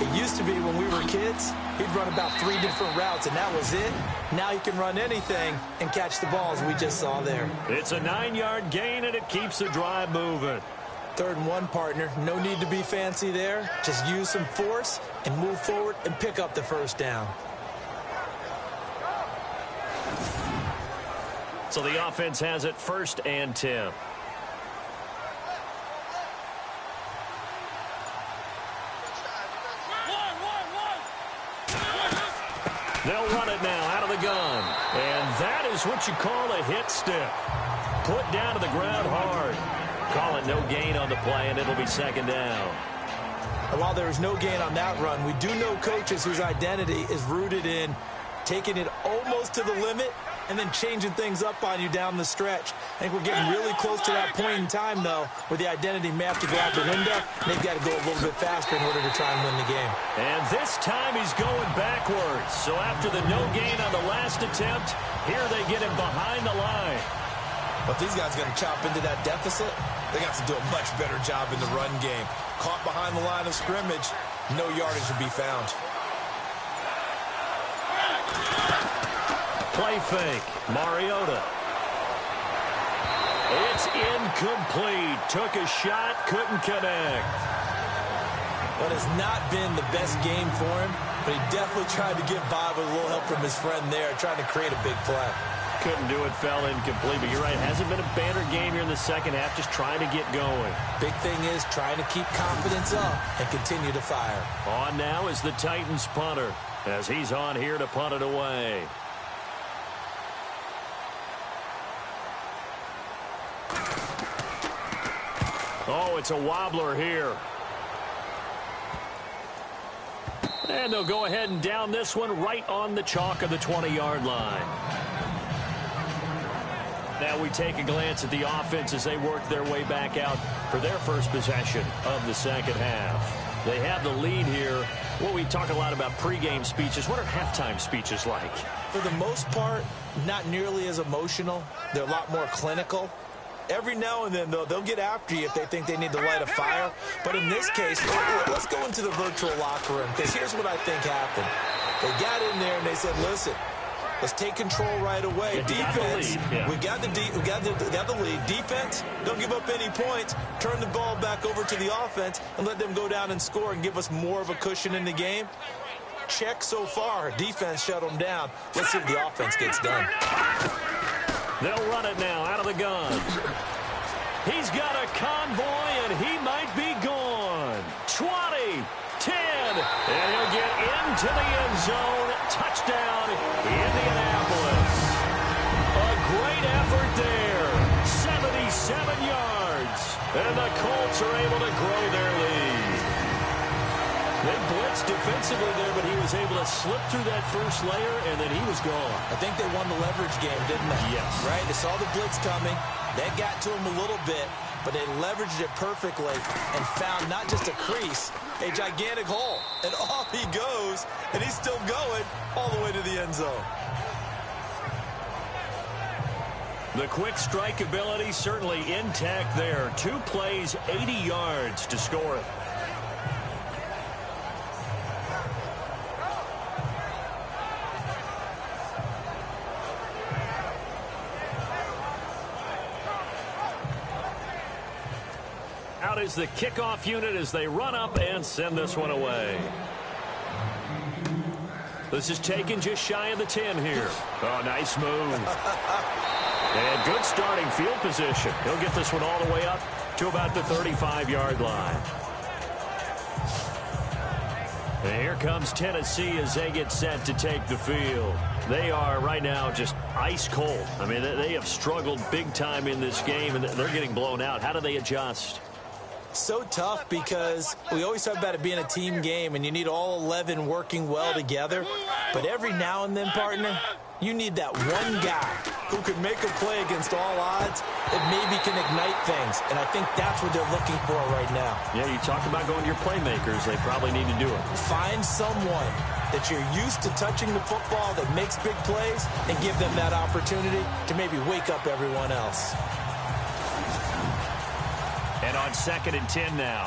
it used to be when we were kids, he'd run about 3 different routes, and that was it. Now he can run anything and catch the balls we just saw there. It's a 9-yard gain, and it keeps the drive moving. 3rd and 1, partner. No need to be fancy there. Just use some force and move forward and pick up the 1st down. So the offense has it 1st and 10. They'll run it now out of the gun. And that is what you call a hit step. Put down to the ground hard. Call it no gain on the play, and it'll be 2nd down. And while there is no gain on that run, we do know coaches whose identity is rooted in taking it almost to the limit and then changing things up on you down the stretch. I think we're getting really close to that point in time, though, where the identity may have to go out the window, and they've got to go a little bit faster in order to try and win the game. And this time he's going backwards. So after the no gain on the last attempt, here they get him behind the line. But these guys are going to chop into that deficit. They got to do a much better job in the run game. Caught behind the line of scrimmage, no yardage to be found. Play fake. Mariota. It's incomplete. Took a shot, couldn't connect. But it's not been the best game for him, but he definitely tried to get by with a little help from his friend there, trying to create a big play. Couldn't do it, fell incomplete. But you're right, hasn't been a banner game here in the second half, just trying to get going. Big thing is trying to keep confidence up and continue to fire. On now is the Titans punter, as he's on here to punt it away. Oh, it's a wobbler here. And they'll go ahead and down this one right on the chalk of the 20-yard line. Now we take a glance at the offense as they work their way back out for their first possession of the second half. They have the lead here. Well, we talk a lot about pregame speeches. What are halftime speeches like? For the most part, not nearly as emotional. They're a lot more clinical. Every now and then, though, they'll get after you if they think they need to light a fire. But in this case, let's go into the virtual locker room, because here's what I think happened. They got in there and they said, listen, let's take control right away. Defense, we got the lead. Defense, don't give up any points. Turn the ball back over to the offense and let them go down and score and give us more of a cushion in the game. Check so far. Defense shut them down. Let's see if the offense gets done. They'll run it now out of the gun. He's got a convoy, and he might be gone. 20, 10, and he'll get into the end zone. Touchdown, Indianapolis. A great effort there. 77 yards. And the Colts are able to grow their lead. They blitzed defensively there, but he was able to slip through that first layer, and then he was gone. I think they won the leverage game, didn't they? Yes. Right? They saw the blitz coming. That got to him a little bit, but they leveraged it perfectly and found not just a crease, a gigantic hole. And off he goes, and he's still going all the way to the end zone. The quick strike ability certainly intact there. 2 plays, 80 yards to score it. Out is the kickoff unit as they run up and send this one away. This is taken just shy of the 10 here. Oh, nice move. And good starting field position. He'll get this one all the way up to about the 35-yard line. And here comes Tennessee as they get set to take the field. They are right now just ice cold. I mean, they have struggled big time in this game, and they're getting blown out. How do they adjust? So tough because we always talk about it being a team game and you need all 11 working well together. But every now and then, partner, you need that one guy who can make a play against all odds that maybe can ignite things. And I think that's what they're looking for right now. Yeah, you talk about going to your playmakers. They probably need to do it. Find someone that you're used to touching the football that makes big plays and give them that opportunity to maybe wake up everyone else. And on 2nd and 10 now.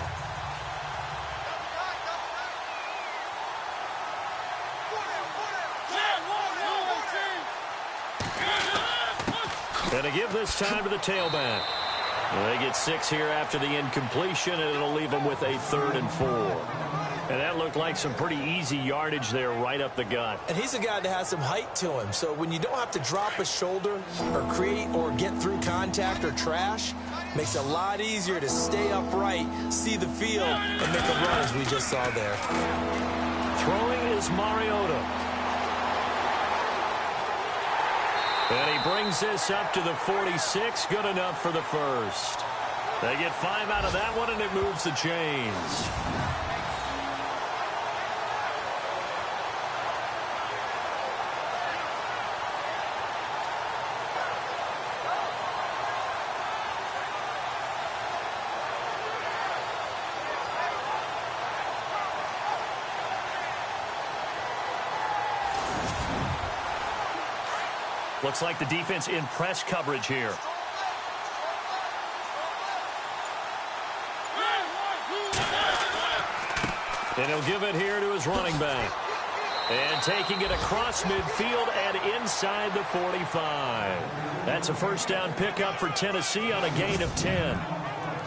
And to give this time to the tailback. They get 6 here after the incompletion, and it'll leave them with a 3rd and 4. And that looked like some pretty easy yardage there right up the gut. And he's a guy that has some height to him. So when you don't have to drop a shoulder or create or get through contact or trash, makes it a lot easier to stay upright, see the field, and make a run as we just saw there. Throwing is Mariota. And he brings this up to the 46. Good enough for the first. They get 5 out of that one, and it moves the chains. Looks like the defense in press coverage here. And he'll give it here to his running back. And taking it across midfield and inside the 45. That's a first down pickup for Tennessee on a gain of 10.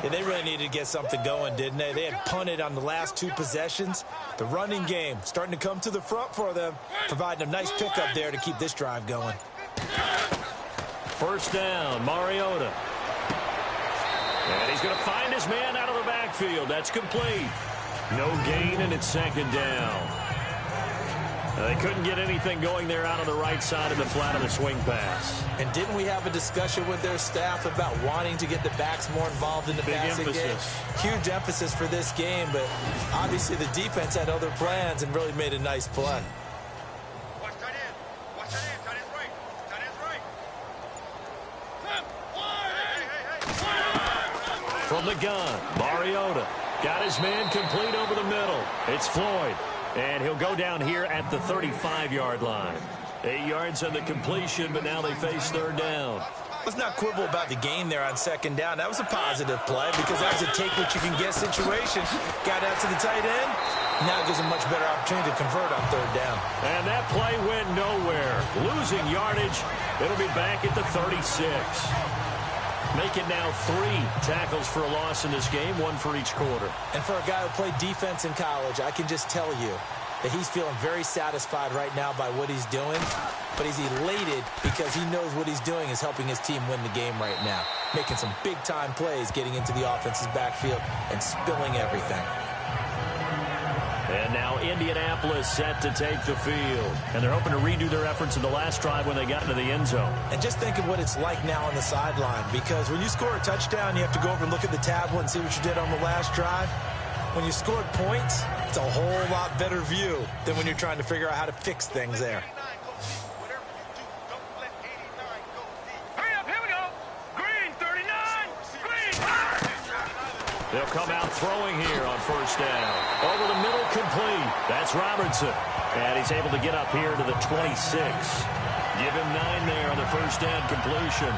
Yeah, they really needed to get something going, didn't they? They had punted on the last 2 possessions. The running game starting to come to the front for them, providing a nice pickup there to keep this drive going. First down, Mariota. And he's going to find his man out of the backfield. That's complete. No gain, and it's second down. They couldn't get anything going there out on the right side of the flat of the swing pass. And didn't we have a discussion with their staff about wanting to get the backs more involved in the passing game? Huge emphasis for this game, but obviously the defense had other plans and really made a nice play. Watch tight end. Watch tight end. Tight end's right. Tight end's right. From the gun, Mariota got his man complete over the middle. It's Floyd. And he'll go down here at the 35-yard line. 8 yards on the completion, but now they face third down. Let's not quibble about the gain there on second down. That was a positive play because that was a take-what-you-can-get situation. Got out to the tight end. Now it gives him much better opportunity to convert on third down. And that play went nowhere. Losing yardage. It'll be back at the 36. Make it now 3 tackles for a loss in this game, 1 for each quarter. And for a guy who played defense in college, I can just tell you that he's feeling very satisfied right now by what he's doing. But he's elated because he knows what he's doing is helping his team win the game right now. Making some big-time plays, getting into the offense's backfield and spilling everything. And now Indianapolis set to take the field. And they're hoping to redo their efforts in the last drive when they got into the end zone. And just think of what it's like now on the sideline. Because when you score a touchdown, you have to go over and look at the tablet and see what you did on the last drive. When you scored points, it's a whole lot better view than when you're trying to figure out how to fix things there. Hurry up, here we go. Green, 39. Green. They'll come out throwing here on first down. Over the middle, complete. That's Robertson. And he's able to get up here to the 26. Give him 9 there on the first down completion.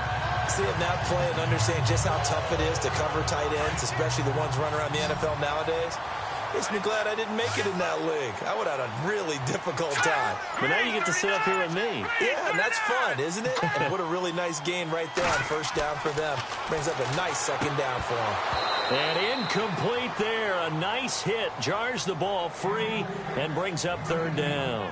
Seeing that play and understand just how tough it is to cover tight ends, especially the ones running around the NFL nowadays, makes me glad I didn't make it in that league. I would have had a really difficult time. But now you get to sit up here with me. Yeah, and that's fun, isn't it? And what a really nice gain right there on first down for them. Brings up a nice second down for them. And incomplete there. A nice hit. Jars the ball free and brings up third down.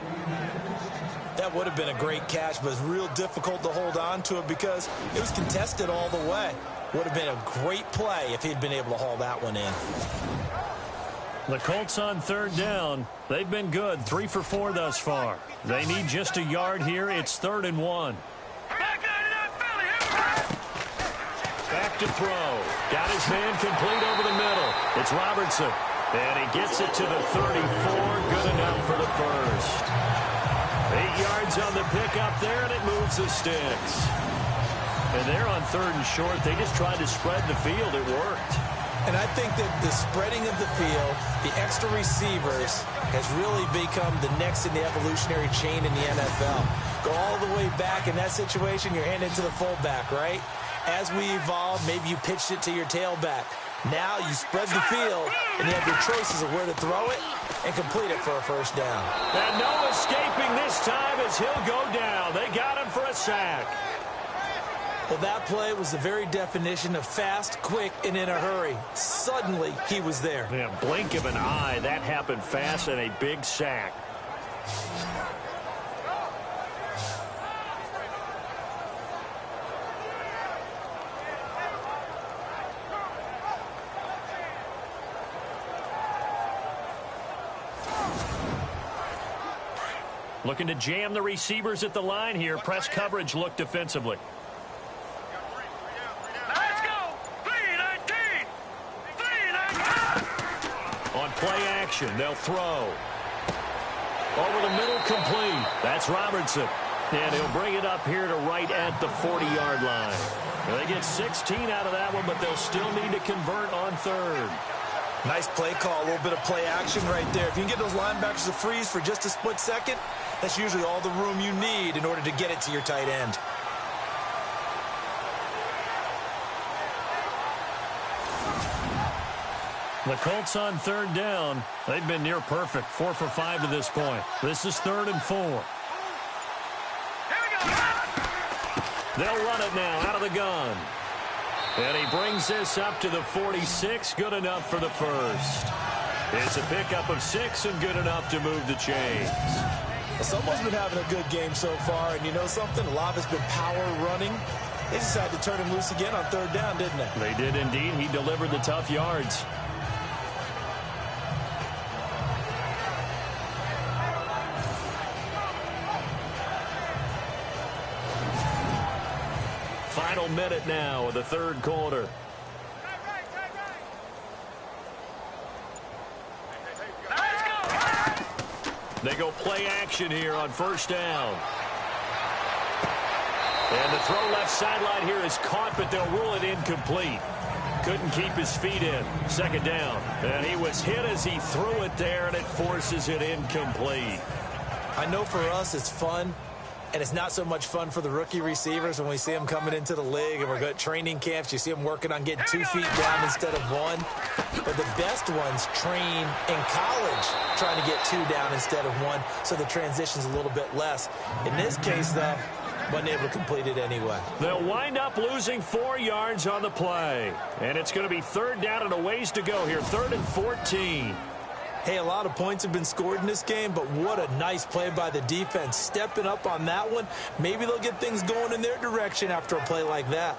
That would have been a great catch, but it's real difficult to hold on to it because it was contested all the way. Would have been a great play if he'd been able to haul that one in. The Colts on third down. They've been good. 3 for 4 thus far. They need just a yard here. It's 3rd and 1. Back to throw. Got his man complete over the middle. It's Robertson. And he gets it to the 34. Good enough for the first. 8 yards on the pickup there, and it moves the sticks. And they're on 3rd and short. They just tried to spread the field. It worked. And I think that the spreading of the field, the extra receivers, has really become the next in the evolutionary chain in the NFL. Go all the way back in that situation, you're handed to the fullback, right? As we evolve, maybe you pitched it to your tailback. Now you spread the field, and you have your choices of where to throw it and complete it for a first down. And no escaping this time as he'll go down. They got him for a sack. Well, that play was the very definition of fast, quick, and in a hurry. Suddenly, he was there. Yeah, blink of an eye. That happened fast and a big sack. Looking to jam the receivers at the line here. Press coverage look defensively. Let's go. 3-19. 3-19. On play action, they'll throw. Over the middle, complete. That's Robertson. And he'll bring it up here to right at the 40-yard line. Now they get 16 out of that one, but they'll still need to convert on 3rd. Nice play call, a little bit of play action right there. If you can get those linebackers to freeze for just a split second, That's usually all the room you need in order to get it to your tight end. The Colts on third down. They've been near perfect, 4 for 5 to this point. This is 3rd and 4. They'll run it now out of the gun. And he brings this up to the 46. Good enough for the first. It's a pickup of 6 and good enough to move the chains. Well, someone's been having a good game so far, and you know something? A lot of it's been power running. They decided to turn him loose again on third down, didn't they? They did indeed. He delivered the tough yards. Final minute now of the third quarter. They go play action here on first down. And the throw left sideline here is caught, but they'll rule it incomplete. Couldn't keep his feet in. Second down. And he was hit as he threw it there, and it forces it incomplete. I know for us it's fun, and it's not so much fun for the rookie receivers when we see them coming into the league and we're going to training camps. You see them working on getting 2 feet down instead of 1. But the best ones train in college trying to get 2 down instead of 1, so the transition's a little bit less. In this case, though, wasn't able to complete it anyway. They'll wind up losing 4 yards on the play. And it's going to be third down and a ways to go here. 3rd and 14. Hey, a lot of points have been scored in this game, but what a nice play by the defense. Stepping up on that one. Maybe they'll get things going in their direction after a play like that.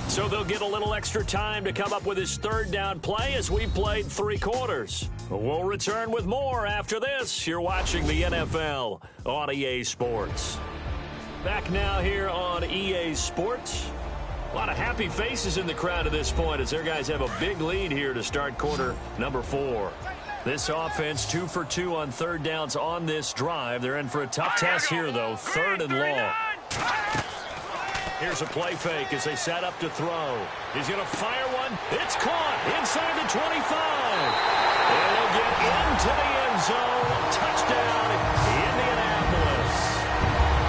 So they'll get a little extra time to come up with his third down play as we played 3 quarters. We'll return with more after this. You're watching the NFL on EA Sports. Back now here on EA Sports. A lot of happy faces in the crowd at this point as their guys have a big lead here to start quarter number 4. This offense 2 for 2 on third downs on this drive. They're in for a tough test here, though. 3rd and long. Here's a play fake as they set up to throw. He's going to fire one. It's caught inside the 25. And he'll get into the end zone. Touchdown, Indianapolis.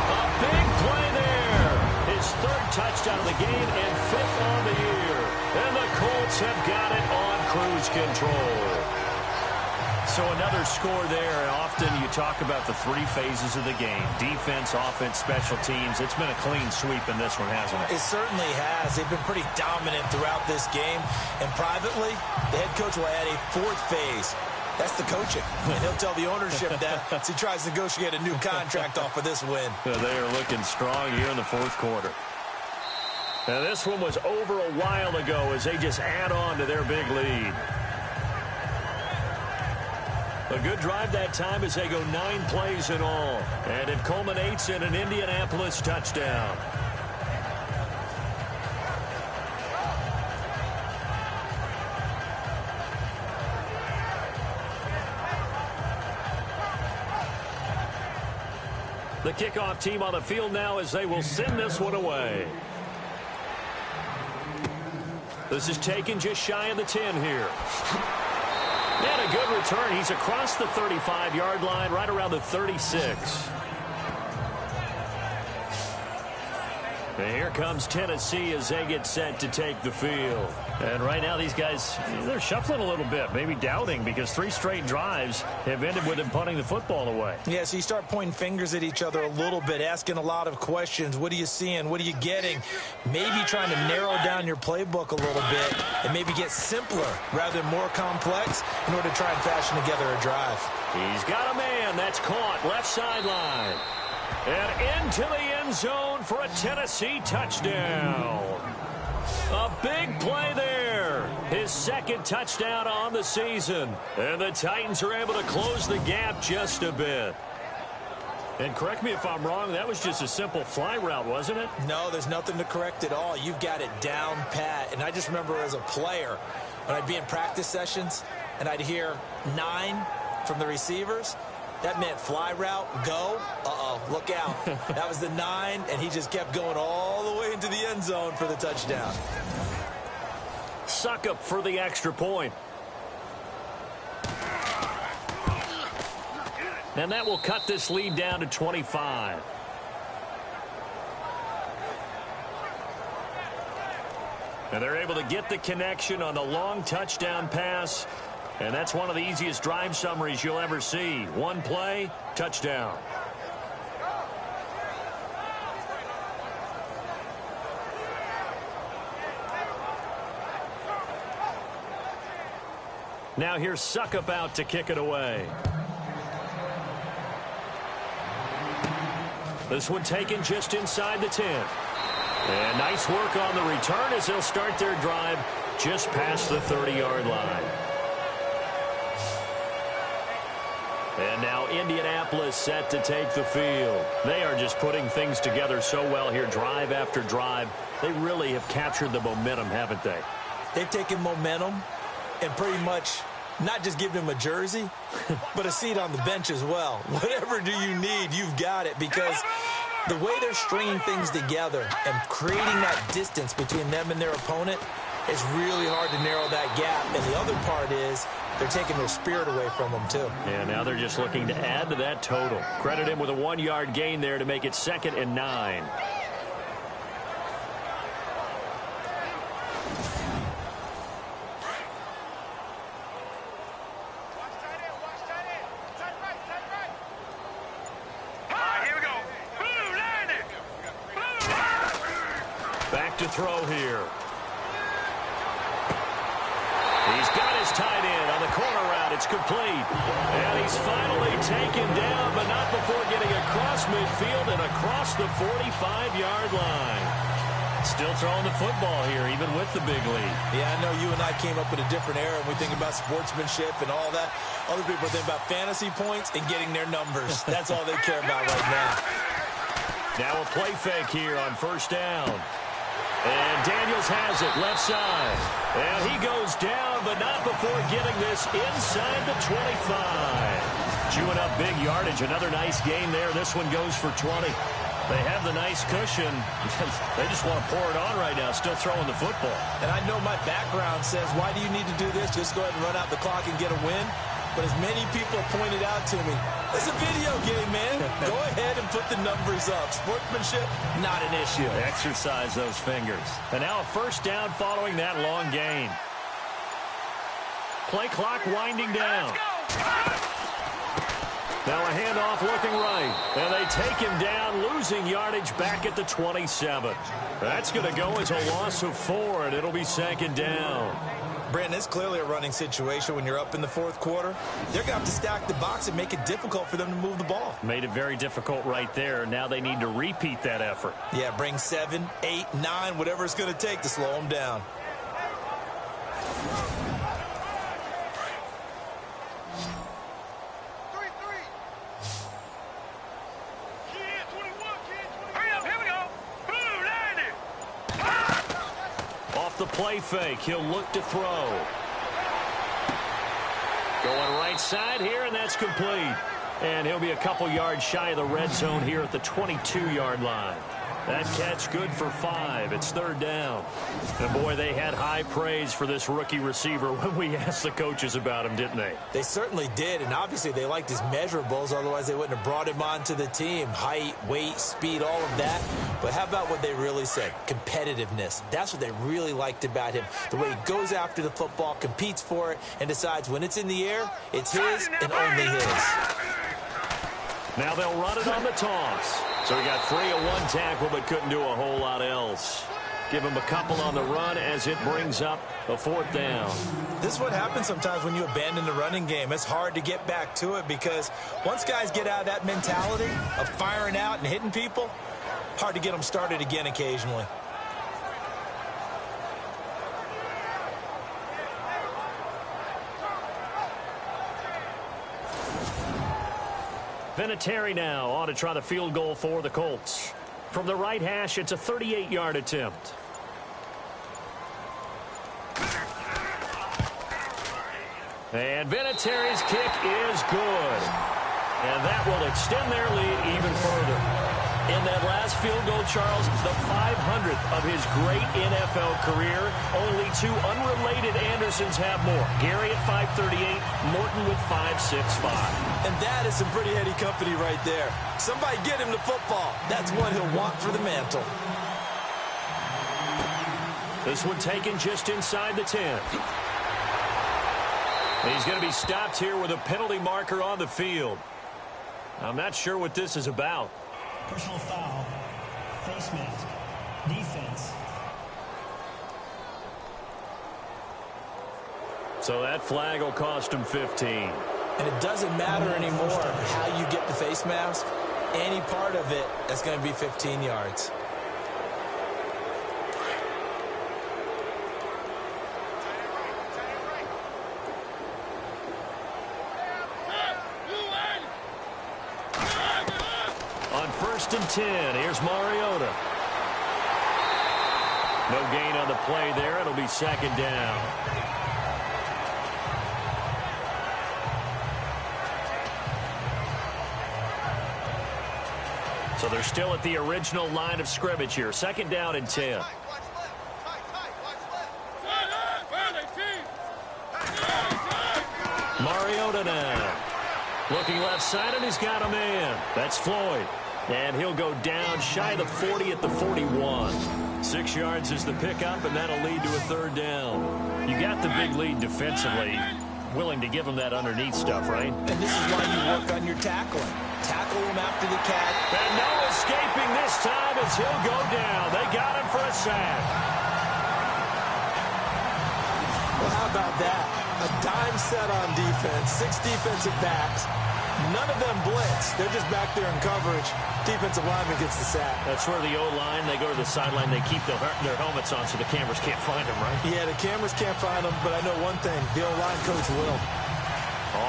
A big play there. His 3rd touchdown of the game and 5th on the year. And the Colts have got it on cruise control. So another score there, and often you talk about the 3 phases of the game. Defense, offense, special teams. It's been a clean sweep in this one, hasn't it? It certainly has. They've been pretty dominant throughout this game. And privately, the head coach will add a 4th phase. That's the coaching. And he'll tell the ownership that as he tries to negotiate a new contract off of this win. Yeah, they are looking strong here in the 4th quarter. Now this one was over a while ago as they just add on to their big lead. A good drive that time as they go 9 plays in all. And it culminates in an Indianapolis touchdown. The kickoff team on the field now as they will send this one away. This is taken just shy of the 10 here. And a good return. He's across the 35-yard line, right around the 36. And here comes Tennessee as they get set to take the field. And right now these guys, they're shuffling a little bit, maybe doubting, because 3 straight drives have ended with them punting the football away. Yeah, so you start pointing fingers at each other a little bit, asking a lot of questions. What are you seeing? What are you getting? Maybe trying to narrow down your playbook a little bit and maybe get simpler rather than more complex in order to try and fashion together a drive. He's got a man. That's caught. Left sideline. And into the end zone for a Tennessee touchdown. A big play there. His 2nd touchdown on the season. And the Titans are able to close the gap just a bit. And correct me if I'm wrong, that was just a simple fly route, wasn't it? No, there's nothing to correct at all. You've got it down pat. And I just remember as a player, when I'd be in practice sessions and I'd hear 9 from the receivers, That meant fly route, go. Uh-oh, look out. That was the 9, and he just kept going all the way into the end zone for the touchdown. Suckup for the extra point. And that will cut this lead down to 25. And they're able to get the connection on the long touchdown pass. And that's one of the easiest drive summaries you'll ever see. One play, touchdown. Now here's Suckup out to kick it away. This one taken just inside the 10. And nice work on the return as they'll start their drive just past the 30-yard line. And now Indianapolis set to take the field. They are just putting things together so well here, drive after drive. They really have captured the momentum, haven't they? They've taken momentum and pretty much not just given him a jersey, but a seat on the bench as well. Whatever do you need, you've got it, because the way they're stringing things together and creating that distance between them and their opponent, it's really hard to narrow that gap. And the other part is they're taking their spirit away from them, too. Yeah, now they're just looking to add to that total. Credit him with a 1-yard gain there to make it 2nd and 9. Back to throw here. He's got his tight end on the corner route. It's complete. And he's finally taken down, but not before getting across midfield and across the 45-yard line. Still throwing the football here, even with the big lead. Yeah, I know you and I came up in a different era, and we think about sportsmanship and all that. Other people think about fantasy points and getting their numbers. That's all they care about right now. Now a play fake here on 1st down. And Daniels has it, left side. And he goes down, but not before getting this inside the 25. Chewing up big yardage. Another nice gain there. This one goes for 20. They have the nice cushion. They just want to pour it on right now, still throwing the football. And I know my background says, why do you need to do this? Just go ahead and run out the clock and get a win. But as many people have pointed out to me, it's a video game, man. Go ahead and put the numbers up. Sportsmanship, not an issue. Exercise those fingers. And now a 1st down following that long gain. Play clock winding down. Now a handoff looking right. And they take him down, losing yardage back at the 27. That's going to go as a loss of 4, and it'll be 2nd down. Brandon, it's clearly a running situation when you're up in the 4th quarter. They're going to have to stack the box and make it difficult for them to move the ball. Made it very difficult right there. Now they need to repeat that effort. Yeah, bring 7, 8, 9, whatever it's going to take to slow them down. The play fake. He'll look to throw. Going right side here, and that's complete. And he'll be a couple yards shy of the red zone here at the 22-yard line. That catch good for 5. It's 3rd down. And, boy, they had high praise for this rookie receiver when we asked the coaches about him, didn't they? They certainly did, and obviously they liked his measurables. Otherwise, they wouldn't have brought him onto the team. Height, weight, speed, all of that. But how about what they really said? Competitiveness. That's what they really liked about him. The way he goes after the football, competes for it, and decides when it's in the air, it's his and only his. Now they'll run it on the toss. So he got free of 1 tackle but couldn't do a whole lot else. Give him a couple on the run as it brings up a 4th down. This is what happens sometimes when you abandon the running game. It's hard to get back to it because once guys get out of that mentality of firing out and hitting people, hard to get them started again occasionally. Vinatieri now on to try the field goal for the Colts. From the right hash, it's a 38-yard attempt. And Vinatieri's kick is good. And that will extend their lead even further. In that last field goal, Charles, the 500th of his great NFL career. Only two unrelated Andersons have more. Gary at 538, Morton with 565. And that is some pretty heady company right there. Somebody get him the football. That's what he'll want for the mantle. This one taken just inside the 10. He's going to be stopped here with a penalty marker on the field. I'm not sure what this is about. Personal foul, face mask, defense. So that flag will cost him 15. And it doesn't matter anymore how you get the face mask. Any part of it, that's going to be 15 yards. On 1st and 10, here's Mariota. No gain on the play there. It'll be second down. So they're still at the original line of scrimmage here. Second down and 10. Mariota now. Looking left side, and he's got a man. That's Floyd. And he'll go down shy of the 40 at the 41. 6 yards is the pickup, and that'll lead to a third down. You got the big lead defensively. Willing to give him that underneath stuff, right? And this is why you work on your tackling. Tackle him after the catch. And no escaping this time as he'll go down. They got him for a sack. Well, how about that? A dime set on defense, 6 defensive backs. None of them blitz. They're just back there in coverage. Defensive lineman gets the sack. That's where the O-line, they go to the sideline, they keep their helmets on so the cameras can't find them, right? Yeah, the cameras can't find them, but I know one thing. The O-line coach will.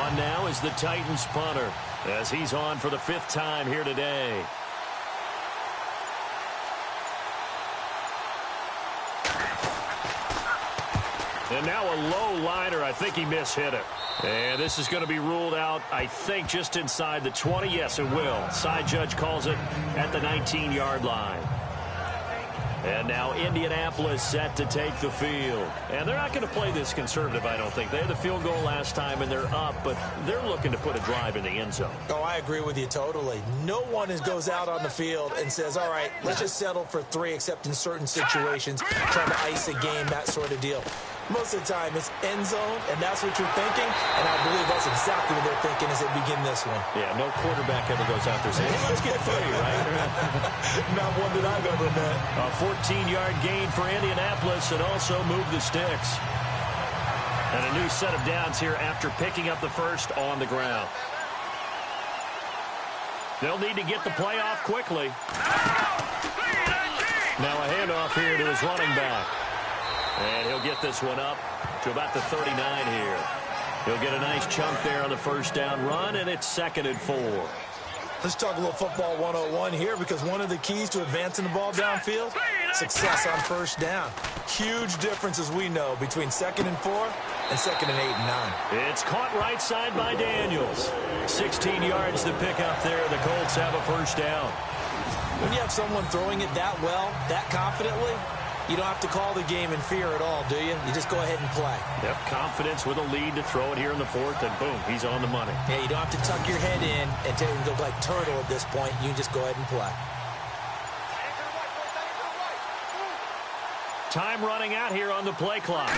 On now is the Titans punter as he's on for the 5th time here today. And now a low liner. I think he mishit it. And this is going to be ruled out, I think, just inside the 20. Yes, it will. Side judge calls it at the 19-yard line. And now Indianapolis set to take the field. And they're not going to play this conservative, I don't think. They had the field goal last time, and they're up, but they're looking to put a drive in the end zone. Oh, I agree with you totally. No one goes out on the field and says, all right, let's just settle for 3, except in certain situations, trying to ice a game, that sort of deal. Most of the time, it's end zone, and that's what you're thinking, and I believe that's exactly what they're thinking as they begin this one. Yeah, no quarterback ever goes out there saying, hey, let's get 3, right? Not one that I've ever met. A 14-yard gain for Indianapolis, and also move the sticks. And a new set of downs here after picking up the first on the ground. They'll need to get the play off quickly. Now a handoff here to his running back. And he'll get this one up to about the 39 here. He'll get a nice chunk there on the first down run, and it's 2nd and 4. Let's talk a little football 101 here, because one of the keys to advancing the ball downfield, success on first down. Huge difference, as we know, between 2nd and 4 and 2nd and 8 and 9. It's caught right side by Daniels. 16 yards to pick up there. The Colts have a first down. When you have someone throwing it that well, that confidently, you don't have to call the game in fear at all, do you? You just go ahead and play. Yep, confidence with a lead to throw it here in the 4th, and boom, he's on the money. Yeah, you don't have to tuck your head in and go like turtle at this point. You just go ahead and play. Time running out here on the play clock.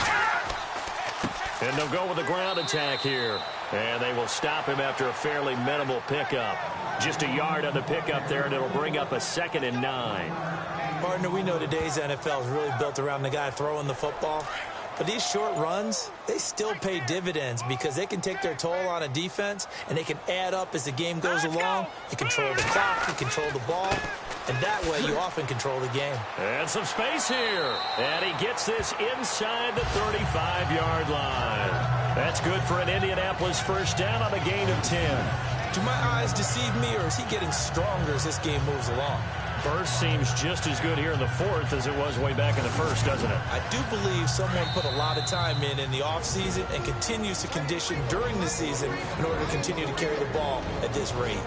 And they'll go with a ground attack here. And they will stop him after a fairly minimal pickup. Just a yard on the pickup there, and it'll bring up a 2nd and 9. Partner, we know today's NFL is really built around the guy throwing the football. But these short runs, they still pay dividends because they can take their toll on a defense, and they can add up as the game goes along. You control the clock, you control the ball, and that way you often control the game. And some space here. And he gets this inside the 35-yard line. That's good for an Indianapolis first down on a gain of 10. Do my eyes deceive me, or is he getting stronger as this game moves along? Burst seems just as good here in the fourth as it was way back in the first, doesn't it? I do believe someone put a lot of time in the offseason and continues to condition during the season in order to continue to carry the ball at this rate.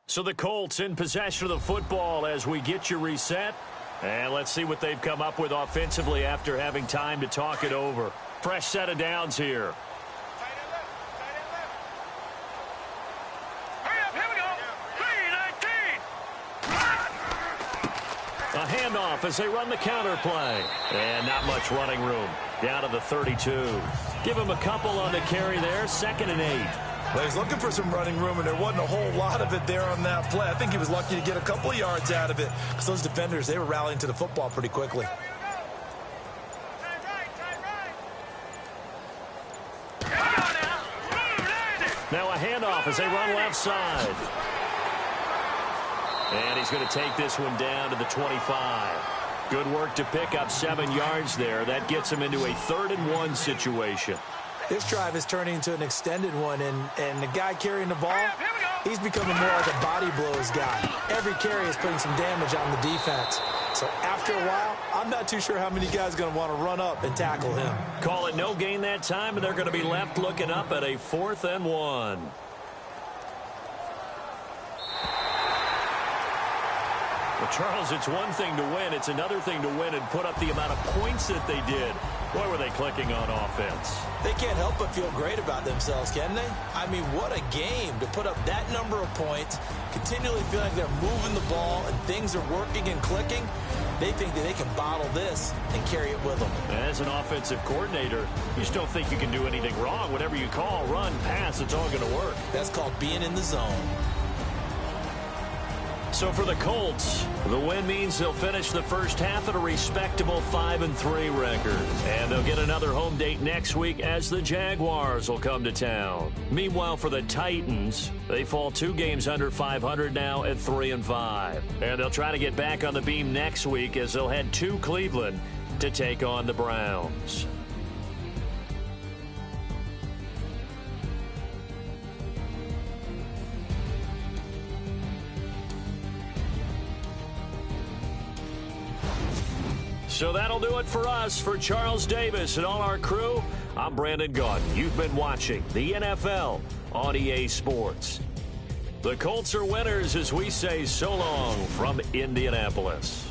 So the Colts in possession of the football as we get you reset. And let's see what they've come up with offensively after having time to talk it over. Fresh set of downs here. Hurry up, here we go. 3-19. A handoff as they run the counter play. And not much running room. Down to the 32. Give him a couple on the carry there. 2nd and 8. Well, he's looking for some running room, and there wasn't a whole lot of it there on that play. I think he was lucky to get a couple of yards out of it because those defenders, they were rallying to the football pretty quickly. Now a handoff as they run left side. And he's going to take this one down to the 25. Good work to pick up 7 yards there. That gets him into a 3rd and 1 situation. This drive is turning into an extended one, and the guy carrying the ball, he's becoming more like a body blows guy. Every carry is putting some damage on the defense. So after a while, I'm not too sure how many guys are going to want to run up and tackle him. Call it no gain that time, and they're going to be left looking up at a 4th and 1. Well, Charles, it's one thing to win. It's another thing to win and put up the amount of points that they did. Boy, were they clicking on offense. They can't help but feel great about themselves, can they? I mean, what a game to put up that number of points, continually feel like they're moving the ball and things are working and clicking. They think that they can bottle this and carry it with them. As an offensive coordinator, you just don't think you can do anything wrong. Whatever you call, run, pass, it's all going to work. That's called being in the zone. So for the Colts, the win means they'll finish the first half at a respectable 5-3 record. And they'll get another home date next week as the Jaguars will come to town. Meanwhile, for the Titans, they fall 2 games under 500 now at 3-5. And they'll try to get back on the beam next week as they'll head to Cleveland to take on the Browns. So that'll do it for us. For Charles Davis and all our crew, I'm Brandon Gaudin. You've been watching the NFL on EA Sports. The Colts are winners as we say so long from Indianapolis.